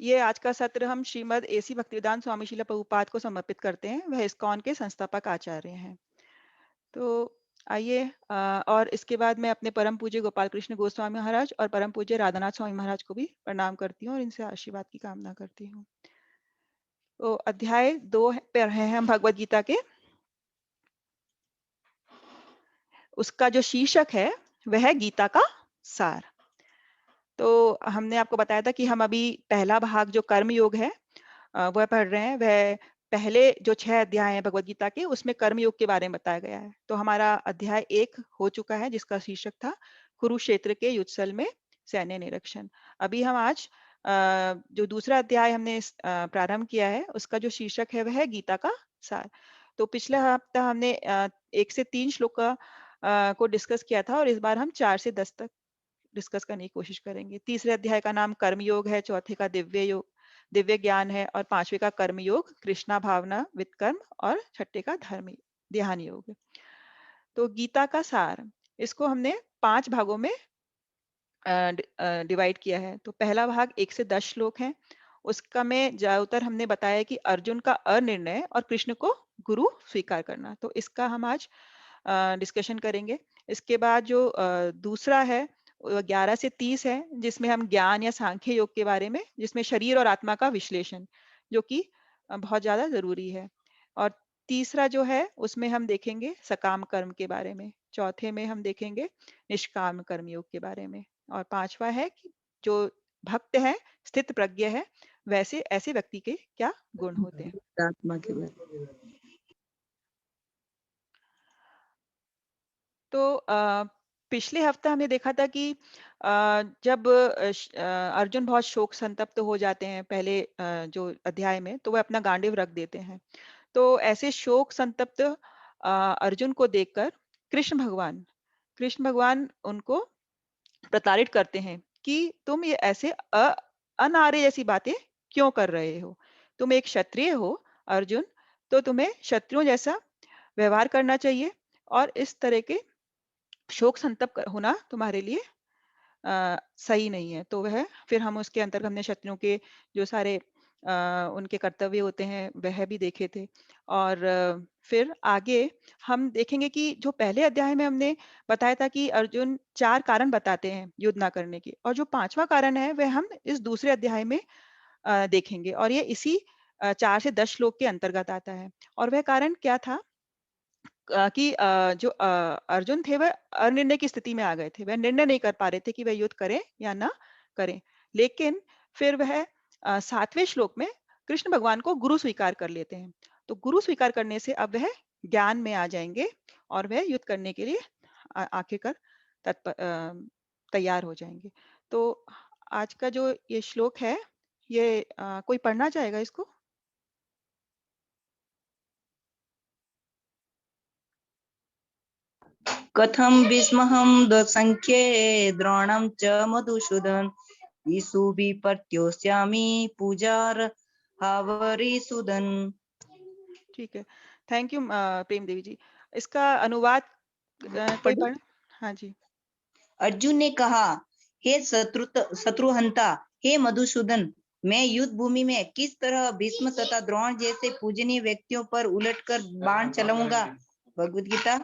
ये आज का सत्र हम श्रीमद् एसी भक्तिवेदांत स्वामी श्रील प्रभुपाद को समर्पित करते हैं। वह इस्कॉन के संस्थापक आचार्य हैं। तो आइए, और इसके बाद मैं अपने परम पूज्य गोपाल कृष्ण गोस्वामी महाराज और परम पूज्य राधानाथ स्वामी महाराज को भी प्रणाम करती हूँ और इनसे आशीर्वाद की कामना करती हूँ। तो अध्याय 2 पर हैं हम भगवद गीता के। उसका जो शीर्षक है वह है गीता का सार। तो हमने आपको बताया था कि हम अभी पहला भाग जो कर्म योग है वह पढ़ रहे हैं। वह पहले जो 6 अध्याय हैं भगवद गीता के, उसमें कर्म योग के बारे में बताया गया है। तो हमारा अध्याय 1 हो चुका है, जिसका शीर्षक था कुरुक्षेत्र के युद्धस्थल में सैन्य निरीक्षण। अभी हम आज जो दूसरा अध्याय हमने प्रारंभ किया है, उसका जो शीर्षक है वह है गीता का सार। तो पिछला हफ्ता हमने 1 से 3 श्लोक को डिस्कस किया था और इस बार हम 4 से 10 तक डिस्कस करने की कोशिश करेंगे। तीसरे अध्याय का नाम कर्म योग है, चौथे का दिव्य ज्ञान है और पांचवे का कर्म योग कृष्णा भावना वित्कर्म और छठे का धर्म ध्यान योग। तो गीता का सार, इसको हमने 5 भागों में डिवाइड किया है। तो पहला भाग 1 से 10 श्लोक है। उसका में ज्यादातर हमने बताया कि अर्जुन का अनिर्णय और कृष्ण को गुरु स्वीकार करना। तो इसका हम आज डिस्कशन करेंगे। इसके बाद जो दूसरा है 11 से 30 है, जिसमें हम ज्ञान या सांख्य योग के बारे में, जिसमें शरीर और आत्मा का विश्लेषण, जो कि बहुत ज्यादा जरूरी है। और तीसरा जो है उसमें हम देखेंगे सकाम कर्म के बारे में। चौथे में हम देखेंगे निष्काम कर्म योग के बारे में। और पांचवा है कि जो भक्त है, स्थित प्रज्ञ है, वैसे ऐसे व्यक्ति के क्या गुण होते हैं। आत्मा के बारे। तो पिछले हफ्ते हमने देखा था कि जब अर्जुन बहुत शोक संतप्त हो जाते हैं पहले जो अध्याय में, तो वह अपना गांडीव रख देते हैं। तो ऐसे शोक संतप्त अर्जुन को देखकर कृष्ण भगवान उनको प्रताड़ित करते हैं कि तुम ये ऐसे अनार्य जैसी बातें क्यों कर रहे हो। तुम एक क्षत्रिय हो अर्जुन, तो तुम्हें क्षत्रियों जैसा व्यवहार करना चाहिए और इस तरह के शोक संतप्त होना तुम्हारे लिए सही नहीं है। तो वह फिर हम उसके अंतर्गत हमने क्षत्रियों के जो सारे उनके कर्तव्य होते हैं वह भी देखे थे। और फिर आगे हम देखेंगे कि जो पहले अध्याय में हमने बताया था कि अर्जुन 4 कारण बताते हैं युद्ध ना करने के, और जो 5वां कारण है वह हम इस दूसरे अध्याय में देखेंगे और ये इसी 4 से 10 श्लोक के अंतर्गत आता है। और वह कारण क्या था कि जो अर्जुन थे वह अनिर्णय की स्थिति में आ गए थे। वह निर्णय नहीं कर पा रहे थे कि वह युद्ध करें या ना करें। लेकिन फिर वह 7वें श्लोक में कृष्ण भगवान को गुरु स्वीकार कर लेते हैं। तो गुरु स्वीकार करने से अब वह ज्ञान में आ जाएंगे और वह युद्ध करने के लिए आखिरकार तैयार हो जाएंगे। तो आज का जो ये श्लोक है, ये कोई पढ़ना चाहेगा इसको? कथम विस्महं दसंख्ये द्रोणं च मधुसूदन ईसु विपर्त्योस्यामि पूजार हावरिसुदन। ठीक है, थैंक यू प्रेम देवी जी। इसका अनुवाद कोई पढ़? हाँ जी। अर्जुन ने कहा, हे शत्रुहंता, हे मधुसूदन, मैं युद्ध भूमि में किस तरह भीष्म तथा द्रोण जैसे पूजनीय व्यक्तियों पर उलटकर बाण चलाऊंगा। भगवद गीता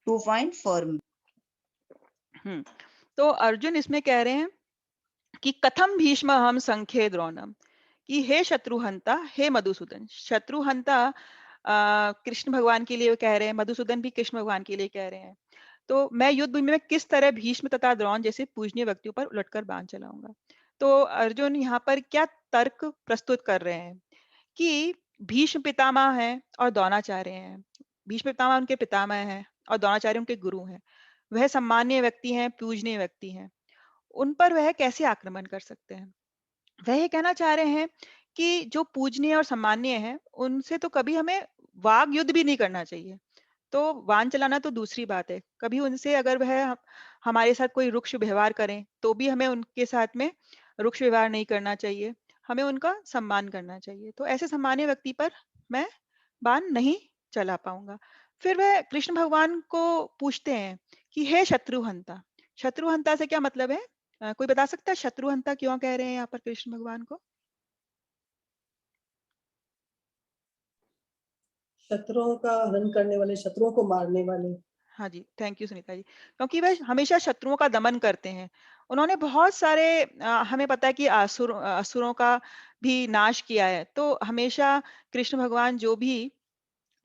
2.4 में। तो अर्जुन इसमें कह रहे हैं कि कथम भीष्म हम संख्ये द्रोणम, कि हे शत्रुहंता, हे मधुसूदन। शत्रुहंता कृष्ण भगवान के लिए कह रहे हैं, मधुसूदन भी कृष्ण भगवान के लिए कह रहे हैं। तो मैं युद्ध भूमि में किस तरह भीष्म तथा द्रोण जैसे पूजनीय व्यक्तियों पर उलटकर बाण चलाऊंगा। तो अर्जुन यहाँ पर क्या तर्क प्रस्तुत कर रहे हैं कि भीष्म पितामह हैं और द्रोणाचार्य हैं। भीष्म पितामह उनके पितामह हैं और द्रोणाचार्य उनके गुरु हैं। वह सम्मानीय व्यक्ति हैं, पूजनीय व्यक्ति हैं। उन पर वह कैसे आक्रमण कर सकते हैं। वह ये कहना चाह रहे हैं कि जो पूजनीय और सम्मानीय हैं, उनसे तो कभी हमें वाग युद्ध भी नहीं करना चाहिए। तो बाण चलाना तो दूसरी बात है। कभी उनसे अगर वह हमारे साथ कोई रुक्ष व्यवहार करें, तो भी हमें उनके साथ में रुक्ष व्यवहार नहीं करना चाहिए। हमें उनका सम्मान करना चाहिए। तो ऐसे सम्मानीय व्यक्ति पर मैं बाण नहीं चला पाऊंगा। फिर वह कृष्ण भगवान को पूछते हैं कि हे शत्रुहंता। शत्रुहंता से क्या मतलब है? कोई बता सकता है शत्रुहंता क्यों कह रहे हैं यहाँ पर कृष्ण भगवान को? शत्रुओं का हनन करने वाले, शत्रुओं को मारने वाले। हाँ जी, थैंक यू सुनीता जी। क्योंकि वह हमेशा शत्रुओं का दमन करते हैं। उन्होंने बहुत सारे हमें पता है कि असुरों का भी नाश किया है। तो हमेशा कृष्ण भगवान जो भी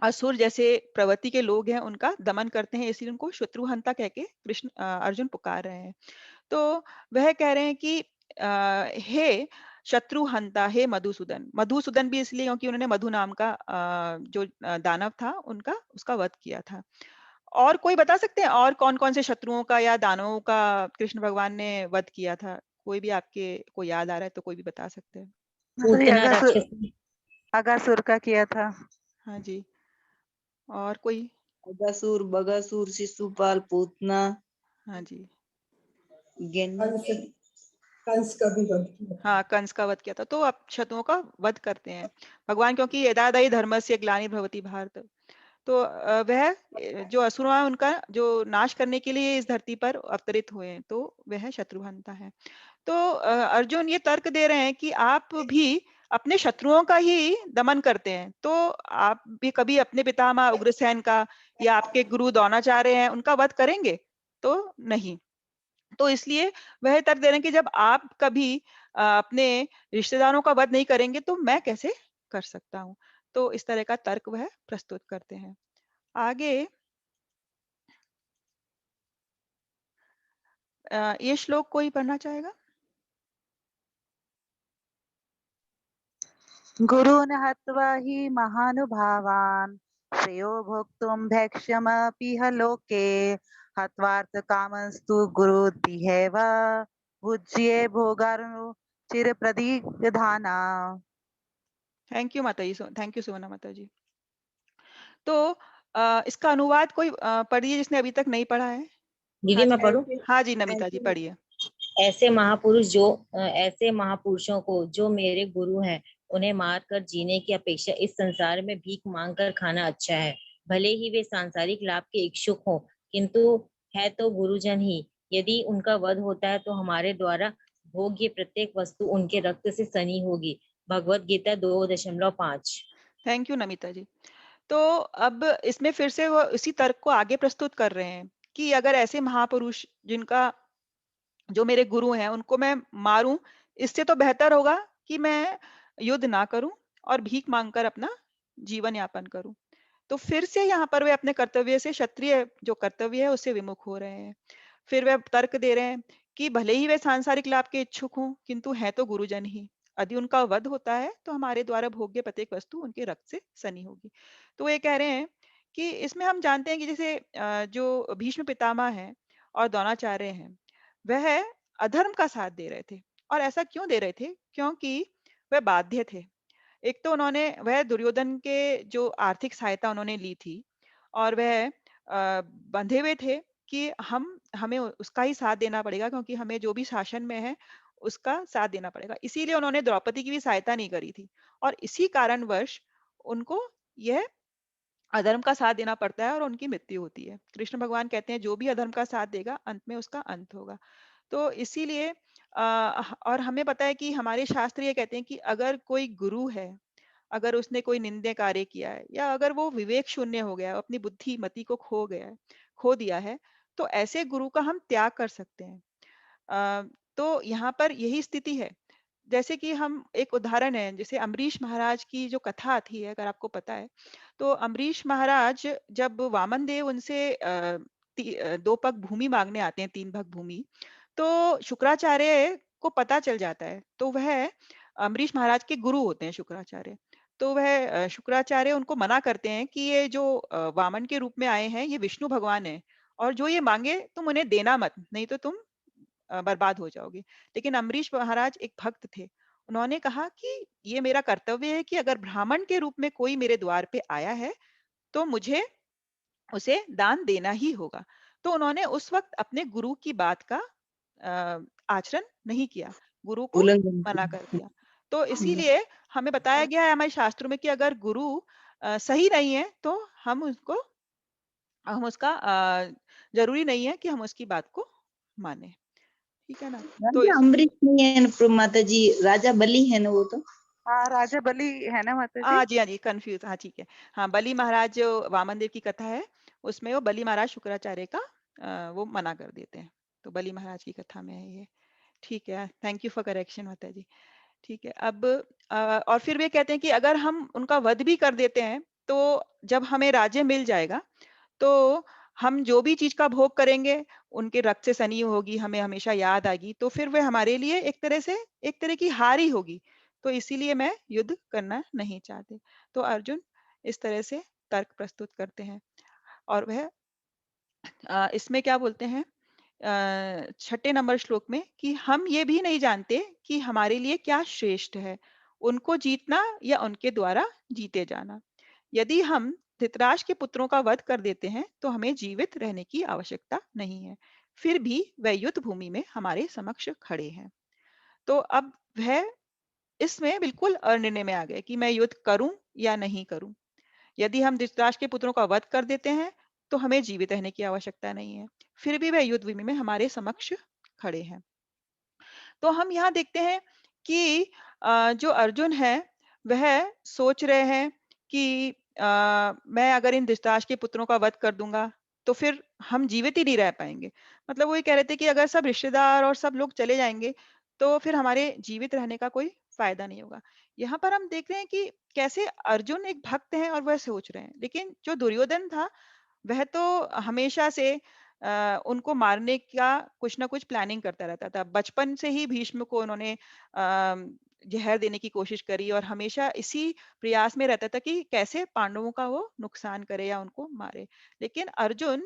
असुर जैसे प्रवृत्ति के लोग हैं, उनका दमन करते हैं, इसलिए उनको शत्रुहंता कह के अर्जुन पुकार रहे हैं। तो वह कह रहे हैं कि हे शत्रुहंता, हे मधुसूदन। मधुसूदन भी इसलिए क्योंकि उन्होंने मधु नाम का जो दानव था, उसका वध किया था। और कोई बता सकते हैं और कौन-कौन से शत्रुओं का या दानवों का कृष्ण भगवान ने वध किया था? कोई भी आपके को याद आ रहा है तो कोई भी बता सकते हैं। माता जी पूतना राक्षसी। अगासुर का किया था। हाँ जी। और कोई? अगासुर, बगासुर, शिशुपाल, पूतना, हाँ जी। कंस, गेन कंस का भी वध किया। हाँ, कंस का वध किया था। तो आप शत्रुओं का वध करते हैं। भगवान क्योंकि यदा यदा हि धर्मस्य ग्लानिर्भवति भारत। तो वह जो असुर हैं उनका जो नाश करने के लिए इस धरती पर अवतरित हुए हैं, तो वह शत्रुहंता है। तो अर्जुन ये तर्क दे रहे हैं कि आप भी अपने शत्रुओं का ही दमन करते हैं, तो आप भी कभी अपने पितामह उग्रसेन का या आपके गुरु द्रोणाचार्य हैं, उनका वध करेंगे? तो नहीं। तो इसलिए वह तर्क दे रहे हैं कि जब आप कभी अपने रिश्तेदारों का वध नहीं करेंगे, तो मैं कैसे कर सकता हूँ? तो इस तरह का तर्क वह प्रस्तुत करते हैं। आगे ये श्लोक कोई पढ़ना चाहेगा? गुरून् हत्वा हि महानुभावान् श्रेयो भोक्तुं भैक्ष्यमपीह लोके हत्वार्थकामस्तु गुरुर्दिहैव भुज्ये भोगार्नु चिरप्रतिगधाना। थैंक यू माता जी। थैंक यू सुवर्णा माता जी। तो इसका अनुवाद कोई पढ़िए जिसने अभी तक नहीं पढ़ा है। दीदी हाँ मैं जी। पढ़ूं? हाँ जी, नमिता जी पढ़िए। ऐसे महापुरुषों को जो मेरे गुरु हैं, उन्हें मार कर जीने की अपेक्षा इस संसार में भीख मांग कर खाना अच्छा है। भले ही वे सांसारिक लाभ के इच्छुक हों, किंतु है तो गुरुजन ही। यदि उनका वध होता है तो हमारे द्वारा भोग्य प्रत्येक वस्तु उनके रक्त से सनी होगी। भगवत गीता 2.5। थैंक यू नमिता जी। तो अब इसमें फिर से वो इसी तर्क को आगे प्रस्तुत कर रहे हैं कि अगर ऐसे महापुरुष जिनका जो मेरे गुरु हैं उनको मैं मारूं, इससे तो बेहतर होगा कि मैं युद्ध ना करूं और भीख मांगकर अपना जीवन यापन करूं। तो फिर से यहाँ पर वे अपने कर्तव्य से, क्षत्रिय जो कर्तव्य है उससे विमुख हो रहे हैं। फिर वे तर्क दे रहे हैं कि भले ही वे सांसारिक लाभ के इच्छुक हों, किंतु हैं तो गुरुजन ही। यदि उनका वध होता है तो हमारे द्वारा भोग्य प्रत्येक वस्तु उनके रक्त से सनी होगी। तो ये कह रहे हैं कि इसमें हम जानते हैं कि जैसे जो भीष्म पितामह हैं और द्रोणाचार्य हैं, वह अधर्म का साथ दे रहे थे। और ऐसा क्यों दे रहे थे? क्योंकि वह बाध्य थे। एक तो उन्होंने वह दुर्योधन के जो आर्थिक सहायता उन्होंने ली थी और वह बंधे हुए थे कि हमें उसका ही साथ देना पड़ेगा, क्योंकि हमें जो भी शासन में है उसका साथ देना पड़ेगा। इसीलिए उन्होंने द्रौपदी की भी सहायता नहीं करी थी और इसी कारणवश उनको यह अधर्म का साथ देना पड़ता है और उनकी मृत्यु होती है। कृष्ण भगवान कहते हैं जो भी अधर्म का साथ देगा अंत में उसका अंत होगा। तो इसीलिए और हमें पता है कि हमारे शास्त्र ये कहते हैं कि अगर कोई गुरु है, अगर उसने कोई निंदनीय कार्य किया है या अगर वो विवेक शून्य हो गया है, अपनी बुद्धि मति को खो दिया है, तो ऐसे गुरु का हम त्याग कर सकते हैं। तो यहाँ पर यही स्थिति है। जैसे कि हम एक उदाहरण है, जैसे अम्बरीश महाराज की जो कथा आती है, अगर आपको पता है, तो अम्बरीश महाराज जब वामन देव उनसे 2 पग भूमि मांगने आते हैं, 3 भाग भूमि, तो शुक्राचार्य को पता चल जाता है। तो वह अम्बरीश महाराज के गुरु होते हैं शुक्राचार्य। तो वह शुक्राचार्य उनको मना करते हैं कि ये जो वामन के रूप में आए हैं, ये विष्णु भगवान हैं और जो ये मांगे तुम उन्हें देना मत, नहीं तो तुम बर्बाद हो जाओगे। लेकिन अम्बरीश महाराज एक भक्त थे। उन्होंने कहा कि ये मेरा कर्तव्य है कि अगर ब्राह्मण के रूप में कोई मेरे द्वार पे आया है, तो मुझे उसे दान देना ही होगा। तो उन्होंने उस वक़्त अपने गुरु की बात का आचरण नहीं किया, गुरु को उल्लंघन मना कर किया। दिया। तो इसीलिए हमें बताया गया है हमारे शास्त्रों में कि अगर गुरु सही नहीं है, तो हम उसका ज़रूरी नहीं है कि हम उसकी बात को मानें। ठीक है ना? तो राजा अम्बरीश नहीं है न माता जी, राजा बलि है ना वो तो। हाँ, राजा बलि है ना माता जी? हाँ जी, हाँ जी, कन्फ्यूज़, हाँ, ठीक है। हाँ, बलि महाराज जो वामन देव की कथा है, उसमें वो बलि महाराज शुक्राचार्य का वो मना कर देते हैं। तो बलि महाराज की कथा में है ये। ठीक है, थैंक यू फॉर करेक्शन माता जी। ठीक है, अब और फिर वे कहते हैं कि अगर हम उनका वध भी कर देते हैं, तो जब हमें राज्य मिल जाएगा, तो हम जो भी चीज़ का भोग करेंगे, उनके रक्त से सनी होगी, हमें हमेशा याद आएगी, तो फिर वे हमारे लिए एक तरह की हार ही होगी। तो इसीलिए मैं युद्ध करना नहीं चाहते। तो अर्जुन इस तरह से तर्क प्रस्तुत करते हैं और वह इसमें क्या बोलते हैं छठे नंबर श्लोक में कि हम ये भी नहीं जानते कि हमारे लिए क्या श्रेष्ठ है, उनको जीतना या उनके द्वारा जीते जाना। यदि हम धृतराष्ट्र के पुत्रों का वध कर देते हैं तो हमें जीवित रहने की आवश्यकता नहीं है, फिर भी वह युद्ध भूमि में हमारे समक्ष खड़े हैं। तो अब वह इसमें बिल्कुल अनिर्णय में आ गए कि मैं युद्ध करूं या नहीं करूं। यदि हम धृतराष्ट्र के पुत्रों का वध कर देते हैं तो हमें जीवित रहने की आवश्यकता नहीं है, फिर भी वह युद्ध भूमि में हमारे समक्ष खड़े हैं। तो हम यहाँ देखते हैं कि जो अर्जुन है वह सोच रहे हैं कि मैं अगर इन धृतराष्ट्र के पुत्रों का वध कर दूंगा तो फिर हम जीवित ही नहीं रह पाएंगे। मतलब वो ये कह रहे थे कि अगर सब रिश्तेदार और सब लोग चले जाएंगे तो फिर हमारे जीवित रहने का कोई फायदा नहीं होगा। यहाँ पर हम देख रहे हैं कि कैसे अर्जुन एक भक्त हैं और वह सोच रहे हैं, लेकिन जो दुर्योधन था वह तो हमेशा से उनको मारने का कुछ ना कुछ प्लानिंग करता रहता था। बचपन से ही भीष्म को उन्होंने जहर देने की कोशिश करी और हमेशा इसी प्रयास में रहता था कि कैसे पांडवों का वो नुकसान करे या उनको मारे। लेकिन अर्जुन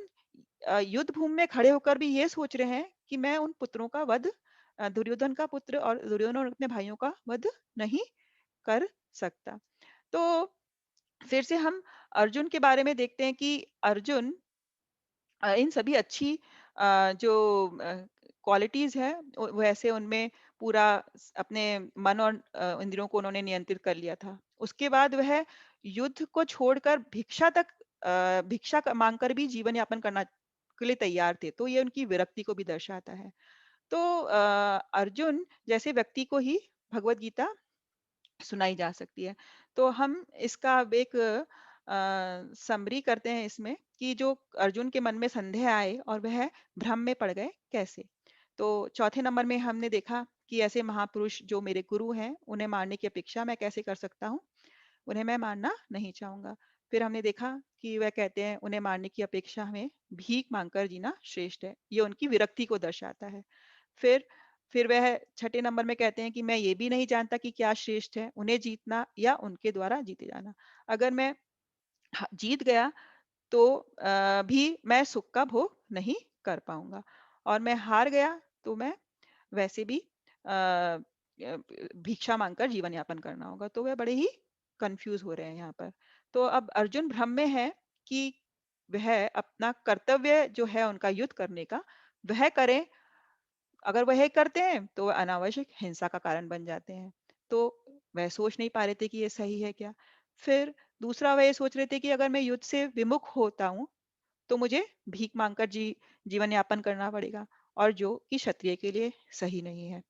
युद्ध भूमि में खड़े होकर भी ये सोच रहे हैं कि मैं उन पुत्रों का वध दुर्योधन का पुत्र और दुर्योधन और अपने भाइयों का वध नहीं कर सकता। तो फिर से हम अर्जुन के बारे में देखते हैं कि अर्जुन इन सभी अच्छी जो क्वालिटीज है वैसे उनमें पूरा अपने मन और इंद्रियों को उन्होंने नियंत्रित कर लिया था। उसके बाद वह युद्ध को छोड़कर भिक्षा मांगकर भी जीवन यापन करना के लिए तैयार थे। तो ये उनकी विरक्ति को भी दर्शाता है। तो अर्जुन जैसे व्यक्ति को ही भगवत गीता सुनाई जा सकती है। तो हम इसका एक समरी करते हैं इसमें कि जो अर्जुन के मन में संदेह आए और वह भ्रम में पड़ गए कैसे। तो चौथे नंबर में हमने देखा कि ऐसे महापुरुष जो मेरे गुरु हैं उन्हें मारने की अपेक्षा मैं कैसे कर सकता हूँ, उन्हें मैं मारना नहीं चाहूंगा। फिर हमने देखा कि वह कहते हैं उन्हें मारने की अपेक्षा हमें भीख मांगकर जीना श्रेष्ठ है, ये उनकी विरक्ति को दर्शाता है। फिर फिर वह छठे नंबर में कहते हैं कि मैं ये भी नहीं जानता कि क्या श्रेष्ठ है, उन्हें जीतना या उनके द्वारा जीते जाना। अगर मैं जीत गया तो भी मैं सुख का भोग नहीं कर पाऊंगा, और मैं हार गया तो मैं वैसे भी भिक्षा मांगकर जीवन यापन करना होगा। तो वह बड़े ही कंफ्यूज हो रहे हैं यहाँ पर। तो अब अर्जुन भ्रम में है कि वह अपना कर्तव्य जो है उनका युद्ध करने का वह करें। अगर वह करते हैं तो वह अनावश्यक हिंसा का कारण बन जाते हैं। तो वह सोच नहीं पा रहे थे कि ये सही है क्या। फिर दूसरा वह ये सोच रहे थे कि अगर मैं युद्ध से विमुख होता हूँ तो मुझे भीख मांगकर जीवन यापन करना पड़ेगा, और जो कि क्षत्रिय के लिए सही नहीं है।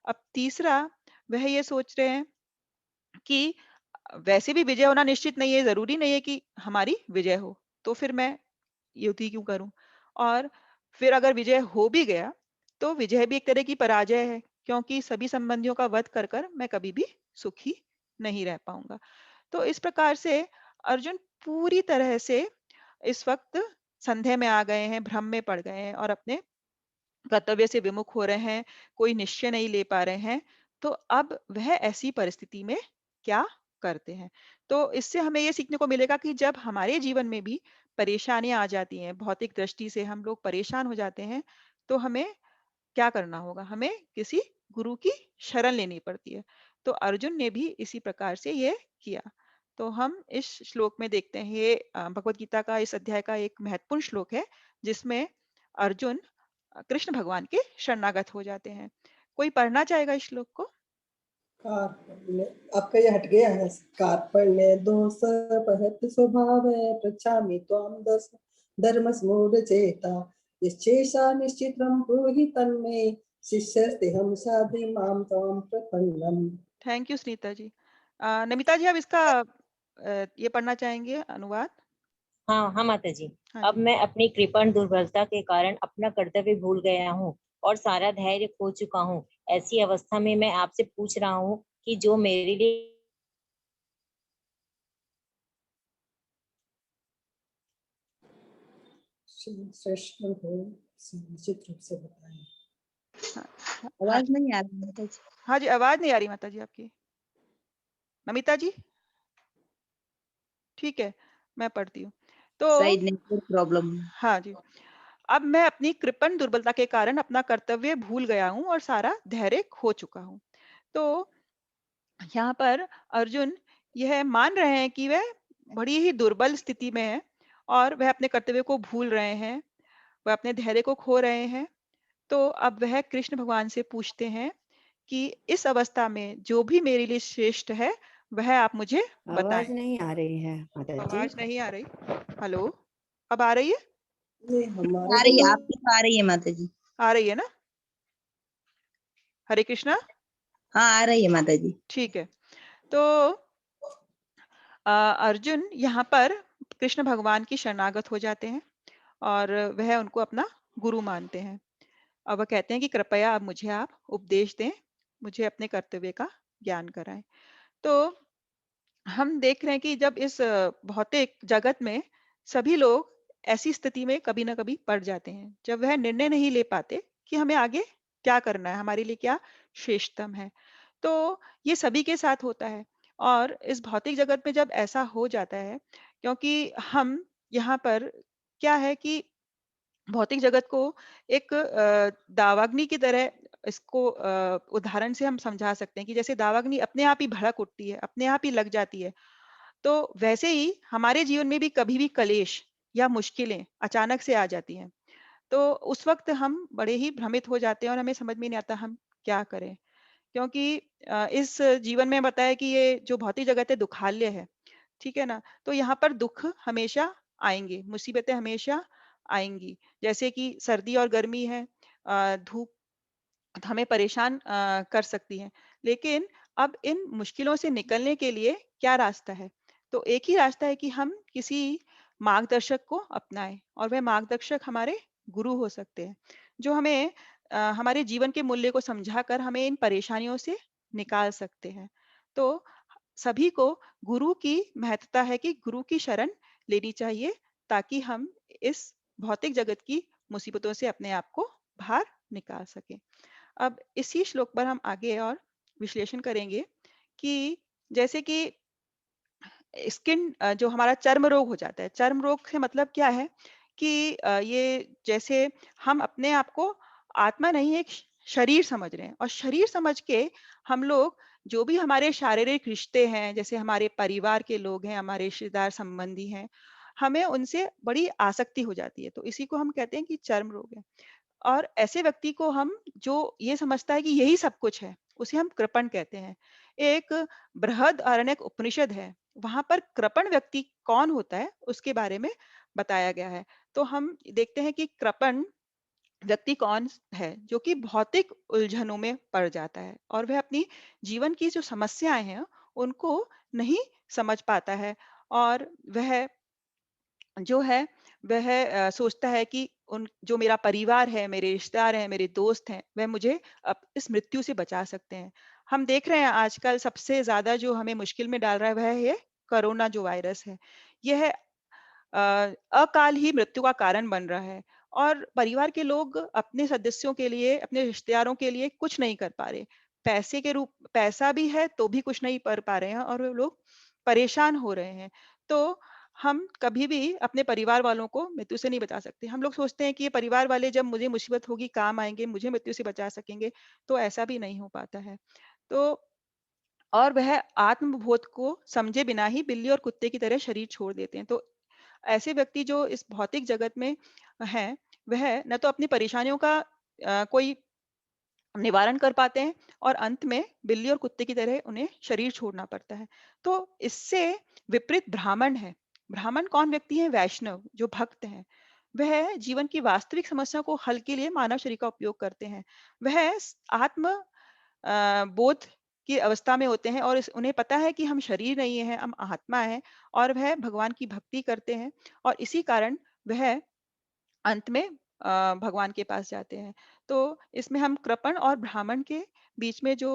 अब तीसरा वह ये सोच रहे हैं कि वैसे भी विजय होना निश्चित नहीं है, जरूरी नहीं है कि हमारी विजय हो, तो फिर मैं युद्ध ही क्यों करूं। और फिर अगर विजय हो भी गया तो विजय भी एक तरह की पराजय है, क्योंकि सभी संबंधियों का वध कर कर मैं कभी भी सुखी नहीं रह पाऊंगा। तो इस प्रकार से अर्जुन पूरी तरह से इस वक्त संदेह में आ गए हैं, भ्रम में पड़ गए हैं और अपने कर्तव्य से विमुख हो रहे हैं, कोई निश्चय नहीं ले पा रहे हैं। तो अब वह ऐसी परिस्थिति में क्या करते हैं। तो इससे हमें ये सीखने को मिलेगा कि जब हमारे जीवन में भी परेशानियां आ जाती हैं, भौतिक दृष्टि से हम लोग परेशान हो जाते हैं, तो हमें क्या करना होगा, हमें किसी गुरु की शरण लेनी पड़ती है। तो अर्जुन ने भी इसी प्रकार से ये किया। तो हम इस श्लोक में देखते हैं, ये भगवत गीता का इस अध्याय का एक महत्वपूर्ण श्लोक है जिसमें अर्जुन कृष्ण भगवान के शरणागत हो जाते हैं। कोई पढ़ना चाहेगा इस श्लोक को? कार्पण्य आपका ये हट गया है। कार्पण्य दोष पहत स्वभाव पृच्छामि त्वां दस धर्म मूढ़ चेता यश्चेषा निश्चित्रं ब्रूहि तन्मे शिष्यस्तेहं साधि मां त्वां प्रपन्नम्। Thank you Sunita ji. नमिता जी, आप इसका ये पढ़ना चाहेंगे अनुवाद? हाँ हाँ माता जी। हाँ अब जी। मैं अपनी कृपण दुर्बलता के कारण अपना कर्तव्य भूल गया हूँ और सारा धैर्य खो चुका हूँ। ऐसी अवस्था में मैं आपसे पूछ रहा हूँ कि जो मेरे लिए श्रेष्ठ को निश्चित रूप से बताएं। हाँ, हाँ, हाँ, आवाज नहीं आ रही माता जी। हाँ जी, आवाज़ नहीं आ रही माता जी आपकी। नमिता जी? ठीक है, मैं पढ़ती हूँ। तो शायद नेटवर्क प्रॉब्लम। हाँ जी। अब मैं अपनी कृपण दुर्बलता के कारण अपना कर्तव्य भूल गया हूँ और सारा धैर्य खो चुका हूँ। तो यहाँ पर अर्जुन यह मान रहे हैं कि वह बड़ी ही दुर्बल स्थिति में है और वह अपने कर्तव्य को भूल रहे हैं, वह अपने धैर्य को खो रहे हैं। तो अब वह कृष्ण भगवान से पूछते हैं कि इस अवस्था में जो भी मेरे लिए श्रेष्ठ है, वह आप मुझे बताएं। आवाज नहीं आ रही है माता जी। आवाज नहीं आ रही? हेलो, अब आ रही है? नहीं, हमारे आ को रही है, तो आपकी तो आ रही है माता जी। आ रही है ना? हरे कृष्णा। हाँ आ रही है माता जी। ठीक है। तो अर्जुन यहाँ पर कृष्ण भगवान की शरणागत हो जाते हैं और वह उनको अपना गुरु मानते हैं। अब वह कहते हैं कि कृपया अब मुझे आप उपदेश दें, मुझे अपने कर्तव्य का ज्ञान कराएं। तो हम देख रहे हैं कि जब इस भौतिक जगत में सभी लोग ऐसी स्थिति में कभी ना कभी पड़ जाते हैं, जब वह निर्णय नहीं ले पाते कि हमें आगे क्या करना है, हमारे लिए क्या श्रेष्ठतम है। तो ये सभी के साथ होता है और इस भौतिक जगत में जब ऐसा हो जाता है, क्योंकि हम यहाँ पर क्या है कि भौतिक जगत को एक दावाग्नि की तरह इसको उदाहरण से हम समझा सकते हैं कि जैसे दावाग्नि अपने आप ही भड़क उठती है, अपने आप ही लग जाती है। तो वैसे ही हमारे जीवन में भी कभी भी कलेश या मुश्किलें अचानक से आ जाती हैं। तो उस वक्त हम बड़े ही भ्रमित हो जाते हैं और हमें समझ में नहीं आता हम क्या करें। क्योंकि इस जीवन में बताया कि ये जो भौतिक जगत है दुखालय है, ठीक है ना? तो यहाँ पर दुख हमेशा आएँगे, मुसीबतें हमेशा आएँगी। जैसे कि सर्दी और गर्मी है, धूप हमें परेशान कर सकती हैं। लेकिन अब इन मुश्किलों से निकलने के लिए क्या रास्ता है? तो एक ही रास्ता है कि हम किसी मार्गदर्शक को अपनाएँ और वह मार्गदर्शक हमारे गुरु हो सकते हैं, जो हमें हमारे जीवन के मूल्य को समझाकर हमें इन परेशानियों से निकाल सकते हैं। तो सभी को गुरु की महत्ता है कि गुरु की शरण लेनी चाहिए ताकि हम इस भौतिक जगत की मुसीबतों से अपने आप को बाहर निकाल सकें। अब इसी श्लोक पर हम आगे और विश्लेषण करेंगे कि जैसे कि जो हमारा चर्म रोग हो जाता है, चर्म रोग से मतलब क्या है कि ये जैसे हम अपने आप को आत्मा नहीं एक शरीर समझ रहे हैं और शरीर समझ के हम लोग जो भी हमारे शारीरिक रिश्ते हैं, जैसे हमारे परिवार के लोग हैं, हमारे रिश्तेदार संबंधी हैं, हमें उनसे बड़ी आसक्ति हो जाती है। तो इसी को हम कहते हैं कि चर्म रोग है। और ऐसे व्यक्ति को हम जो ये समझता है कि यही सब कुछ है, उसे हम कृपण कहते हैं। एक बृहदारण्यक उपनिषद है, वहां पर कृपण व्यक्ति कौन होता है उसके बारे में बताया गया है। तो हम देखते हैं कि कृपण व्यक्ति कौन है जो कि भौतिक उलझनों में पड़ जाता है और वह अपनी जीवन की जो समस्याएं हैं उनको नहीं समझ पाता है और वह जो है वह सोचता है कि उन जो मेरा परिवार है, मेरे रिश्तेदार हैं, मेरे दोस्त हैं, वह मुझे अब इस मृत्यु से बचा सकते हैं। हम देख रहे हैं आजकल सबसे ज़्यादा जो हमें मुश्किल में डाल रहा है, वह है कोरोना जो वायरस है। यह अकाल ही मृत्यु का कारण बन रहा है और परिवार के लोग अपने सदस्यों के लिए, अपने रिश्तेदारों के लिए कुछ नहीं कर पा रहे। पैसा भी है तो भी कुछ नहीं कर पा रहे हैं और वो लोग परेशान हो रहे हैं। तो हम कभी भी अपने परिवार वालों को मृत्यु से नहीं बचा सकते। हम लोग सोचते हैं कि ये परिवार वाले जब मुझे मुसीबत होगी काम आएँगे, मुझे मृत्यु से बचा सकेंगे, तो ऐसा भी नहीं हो पाता है। तो और वह आत्मबोध को समझे बिना ही बिल्ली और कुत्ते की तरह शरीर छोड़ देते हैं। तो ऐसे व्यक्ति जो इस भौतिक जगत में हैं, वह न तो अपनी परेशानियों का कोई निवारण कर पाते हैं और अंत में बिल्ली और कुत्ते की तरह उन्हें शरीर छोड़ना पड़ता है। तो इससे विपरीत ब्राह्मण है। ब्राह्मण कौन व्यक्ति है? वैष्णव जो भक्त हैं। वह जीवन की वास्तविक समस्या को हल के लिए मानव शरीर का उपयोग करते हैं। वह आत्म बोध की अवस्था में होते हैं और उन्हें पता है कि हम शरीर नहीं है, हम आत्मा है और वह भगवान की भक्ति करते हैं और इसी कारण वह अंत में भगवान के पास जाते हैं। तो इसमें हम कृपण और ब्राह्मण के बीच में जो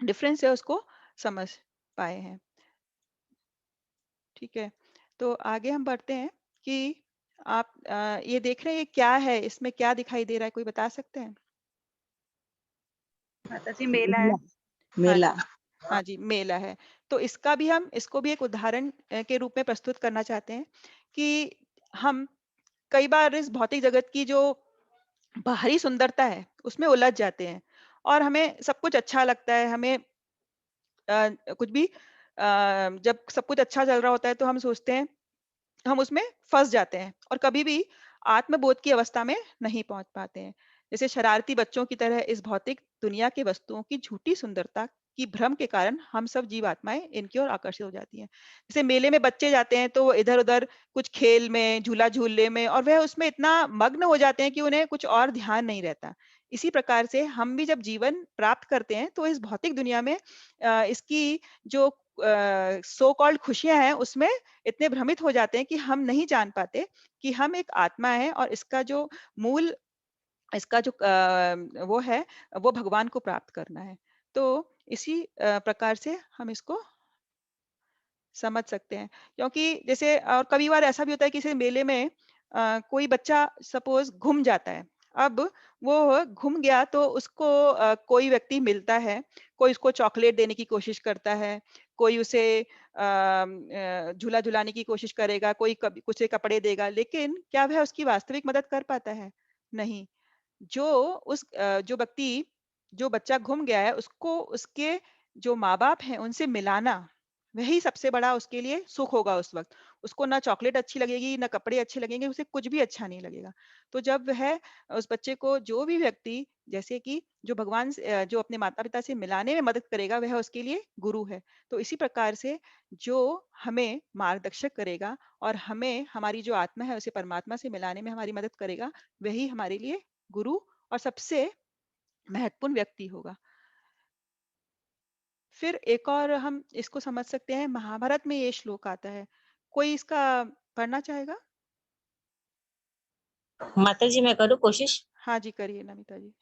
डिफरेंस है उसको समझ पाए हैं। ठीक है, तो आगे हम बढ़ते हैं कि आप ये देख रहे हैं ये क्या है, इसमें क्या दिखाई दे रहा है, कोई बता सकते हैं? माता जी मेला है। हाँ मेला। जी, हाँ जी, मेला है। तो इसको भी एक उदाहरण के रूप में प्रस्तुत करना चाहते हैं कि हम कई बार इस भौतिक जगत की जो बाहरी सुंदरता है, उसमें उलझ जाते हैं और हमें सब कुछ अच्छा लगता है, हमें कुछ भी जब सब कुछ अच्छा चल रहा होता है तो हम सोचते हैं हम उसमें फँस जाते हैं और कभी भी आत्मबोध की अवस्था में नहीं पहुँच पाते हैं। जैसे शरारती बच्चों की तरह इस भौतिक दुनिया के वस्तुओं की झूठी सुंदरता की भ्रम के कारण हम सब जीवात्माएँ इनकी ओर आकर्षित हो जाती हैं। जैसे मेले में बच्चे जाते हैं तो वो इधर-उधर कुछ खेल में, झूला झूलने में और वह उसमें इतना मग्न हो जाते हैं कि उन्हें कुछ और ध्यान नहीं रहता। इसी प्रकार से हम भी जब जीवन प्राप्त करते हैं तो इस भौतिक दुनिया में इसकी जो सो कॉल्ड खुशियाँ हैं उसमें इतने भ्रमित हो जाते हैं कि हम नहीं जान पाते कि हम एक आत्मा है और इसका जो मूल इसका जो वो है वो भगवान को प्राप्त करना है। तो इसी प्रकार से हम इसको समझ सकते हैं क्योंकि जैसे और कभी बार ऐसा भी होता है कि किसी मेले में कोई बच्चा सपोज घूम जाता है। अब वो घूम गया तो उसको कोई व्यक्ति मिलता है, कोई उसको चॉकलेट देने की कोशिश करता है, कोई उसे झूला झुलाने की कोशिश करेगा, कोई कभी उसे कपड़े देगा, लेकिन क्या वह उसकी वास्तविक मदद कर पाता है? नहीं। जो व्यक्ति जो बच्चा गुम गया है उसको उसके जो माँ-बाप हैं उनसे मिलाना, वही सबसे बड़ा उसके लिए सुख होगा उस वक़्त। उसको ना चॉकलेट अच्छी लगेगी, ना कपड़े अच्छे लगेंगे, उसे कुछ भी अच्छा नहीं लगेगा। तो जब वह उस बच्चे को जो भी व्यक्ति जैसे कि जो भगवान से जो अपने माता-पिता से मिलाने में मदद करेगा वह उसके लिए गुरु है। तो इसी प्रकार से जो हमें मार्गदर्शक करेगा और हमें हमारी जो आत्मा है उसे परमात्मा से मिलाने में हमारी मदद करेगा, वही हमारे लिए गुरु और सबसे महत्वपूर्ण व्यक्ति होगा। फिर एक और हम इसको समझ सकते हैं, महाभारत में ये श्लोक आता है। कोई इसका पढ़ना चाहेगा? माता जी मैं करूँ कोशिश। हाँ जी, करिए नमिता जी।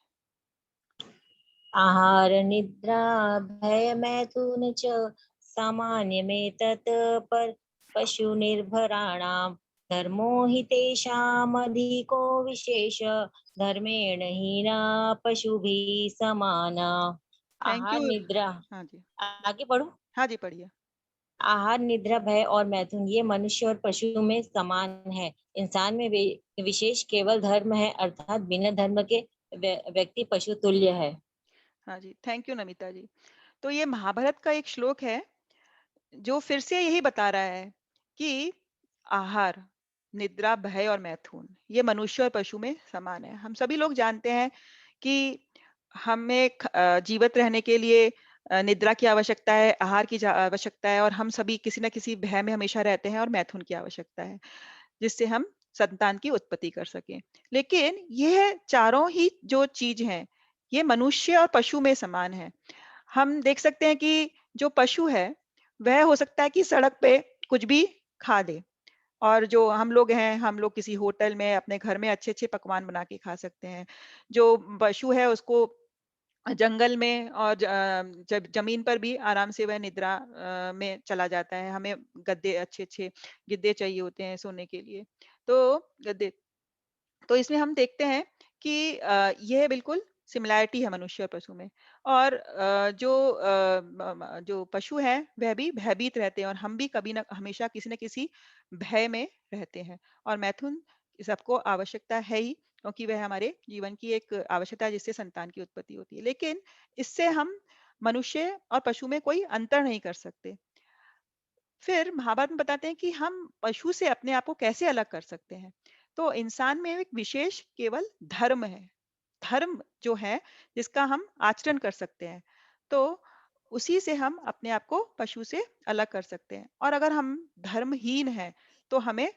आहार निद्रा भय मैथुन च सामान्यमेतत् पर पशु निर्भराणाम धर्मो हि तेषामधिको विशेष धर्मेण हीना पशुभिः समाना। थैंक आहार यू। निद्रा, हाँ जी। आगे पढ़ूं? हाँ जी, पढ़िए। आहार निद्रा भय और मैथुन ये मनुष्य और पशु में समान है। इंसान में विशेष केवल धर्म है, अर्थात बिना धर्म के व्यक्ति पशु तुल्य है। हाँ जी, थैंक यू नमिता जी। तो ये महाभारत का एक श्लोक है, जो फिर से यही बता रहा है कि आहार, निद्रा, भय और मैथुन, ये मनुष्य और पशु में समान है। हम सभी लोग जानते हैं कि हमें जीवित रहने के लिए निद्रा की आवश्यकता है, आहार की आवश्यकता है और हम सभी किसी न किसी भय में हमेशा रहते हैं और मैथुन की आवश्यकता है, जिससे हम संतान की उत्पत्ति कर सकें। लेकिन यह चारों ही जो चीज़ हैं, ये मनुष्य और पशु में समान है। हम देख सकते हैं कि जो पशु है, वह हो सकता है कि सड़क पे कुछ भी खा ले और जो हम लोग हैं, हम लोग किसी होटल में, अपने घर में अच्छे-अच्छे पकवान बना के खा सकते हैं। जो पशु है उसको जंगल में और जब ज़मीन पर भी आराम से वह निद्रा में चला जाता है। हमें गद्दे अच्छे-अच्छे गद्दे चाहिए होते हैं सोने के लिए। तो गद्दे तो इसमें हम देखते हैं कि यह बिल्कुल सिमिलैरिटी है मनुष्य और पशु में और जो पशु हैं वह भी भयभीत रहते हैं और हम भी कभी ना हमेशा किसी न किसी भय में रहते हैं और मैथुन सबको आवश्यकता है ही क्योंकि वह हमारे जीवन की एक आवश्यकता है जिससे संतान की उत्पत्ति होती है लेकिन इससे हम मनुष्य और पशु में कोई अंतर नहीं कर सकते। फिर महाभारत में बताते हैं कि हम पशु से अपने आप को कैसे अलग कर सकते हैं। तो इंसान में एक विशेष केवल धर्म है। धर्म जो है जिसका हम आचरण कर सकते हैं। तो उसी से हम अपने आप को पशु से अलग कर सकते हैं और अगर हम धर्महीन हैं तो हमें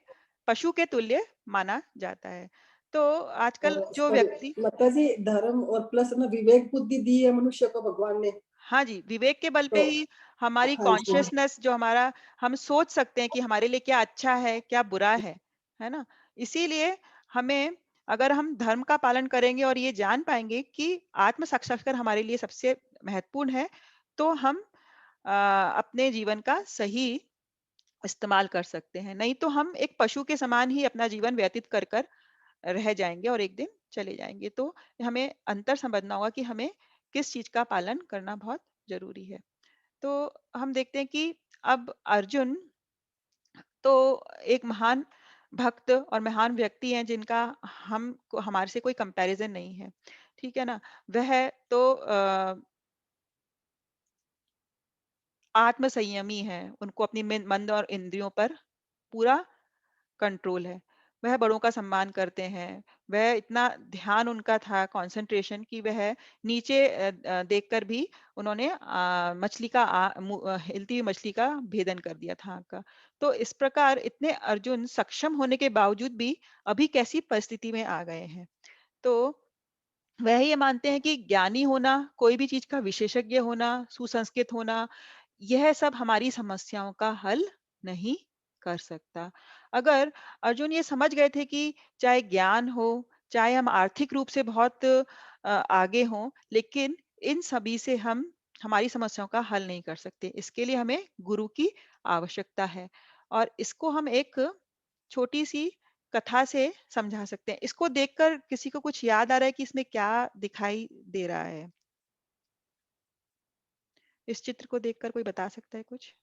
पशु के तुल्य माना जाता है। तो आजकल जो और व्यक्ति, माता जी धर्म और प्लस ना विवेक बुद्धि दी है मनुष्य को भगवान ने। हाँ जी, विवेक के बल पे तो ही हमारी हाँ जी, कॉन्शियसनेस जो हमारा, हम सोच सकते हैं कि हमारे लिए क्या अच्छा है, क्या बुरा है ना? इसीलिए हमें, अगर हम धर्म का पालन करेंगे और ये जान पाएँगे कि आत्म साक्षात्कार हमारे लिए सबसे महत्वपूर्ण है, तो हम अपने जीवन का सही इस्तेमाल कर सकते हैं। नहीं तो हम एक पशु के समान ही अपना जीवन व्यतीत कर कर रह जाएँगे और एक दिन चले जाएँगे। तो हमें अंतर समझना होगा कि हमें किस चीज़ का पालन करना बहुत ज़रूरी है। तो हम देखते हैं कि अब अर्जुन तो एक महान भक्त और महान व्यक्ति हैं, जिनका हमको, हमारे से कोई कंपैरिजन नहीं है। ठीक है ना? वह तो आत्म संयमी है। उनको अपनी मन और इंद्रियों पर पूरा कंट्रोल है। वह बड़ों का सम्मान करते हैं। वह इतना ध्यान उनका था, कंसंट्रेशन, कि वह नीचे देखकर भी उन्होंने मछली का हिलती हुई मछली का भेदन कर दिया था आग का। तो इस प्रकार इतने अर्जुन सक्षम होने के बावजूद भी अभी कैसी परिस्थिति में आ गए हैं। तो वह ये मानते हैं कि ज्ञानी होना, कोई भी चीज़ का विशेषज्ञ होना, सुसंस्कृत होना, यह सब हमारी समस्याओं का हल नहीं कर सकता। अगर अर्जुन ये समझ गए थे कि चाहे ज्ञान हो, चाहे हम आर्थिक रूप से बहुत आगे हों, लेकिन इन सभी से हम हमारी समस्याओं का हल नहीं कर सकते। इसके लिए हमें गुरु की आवश्यकता है, और इसको हम एक छोटी-सी कथा से समझा सकते हैं। इसको देखकर किसी को कुछ याद आ रहा है कि इसमें क्या दिखाई दे रहा है? इस चित्र को देखकर कोई बता सकता है कुछ?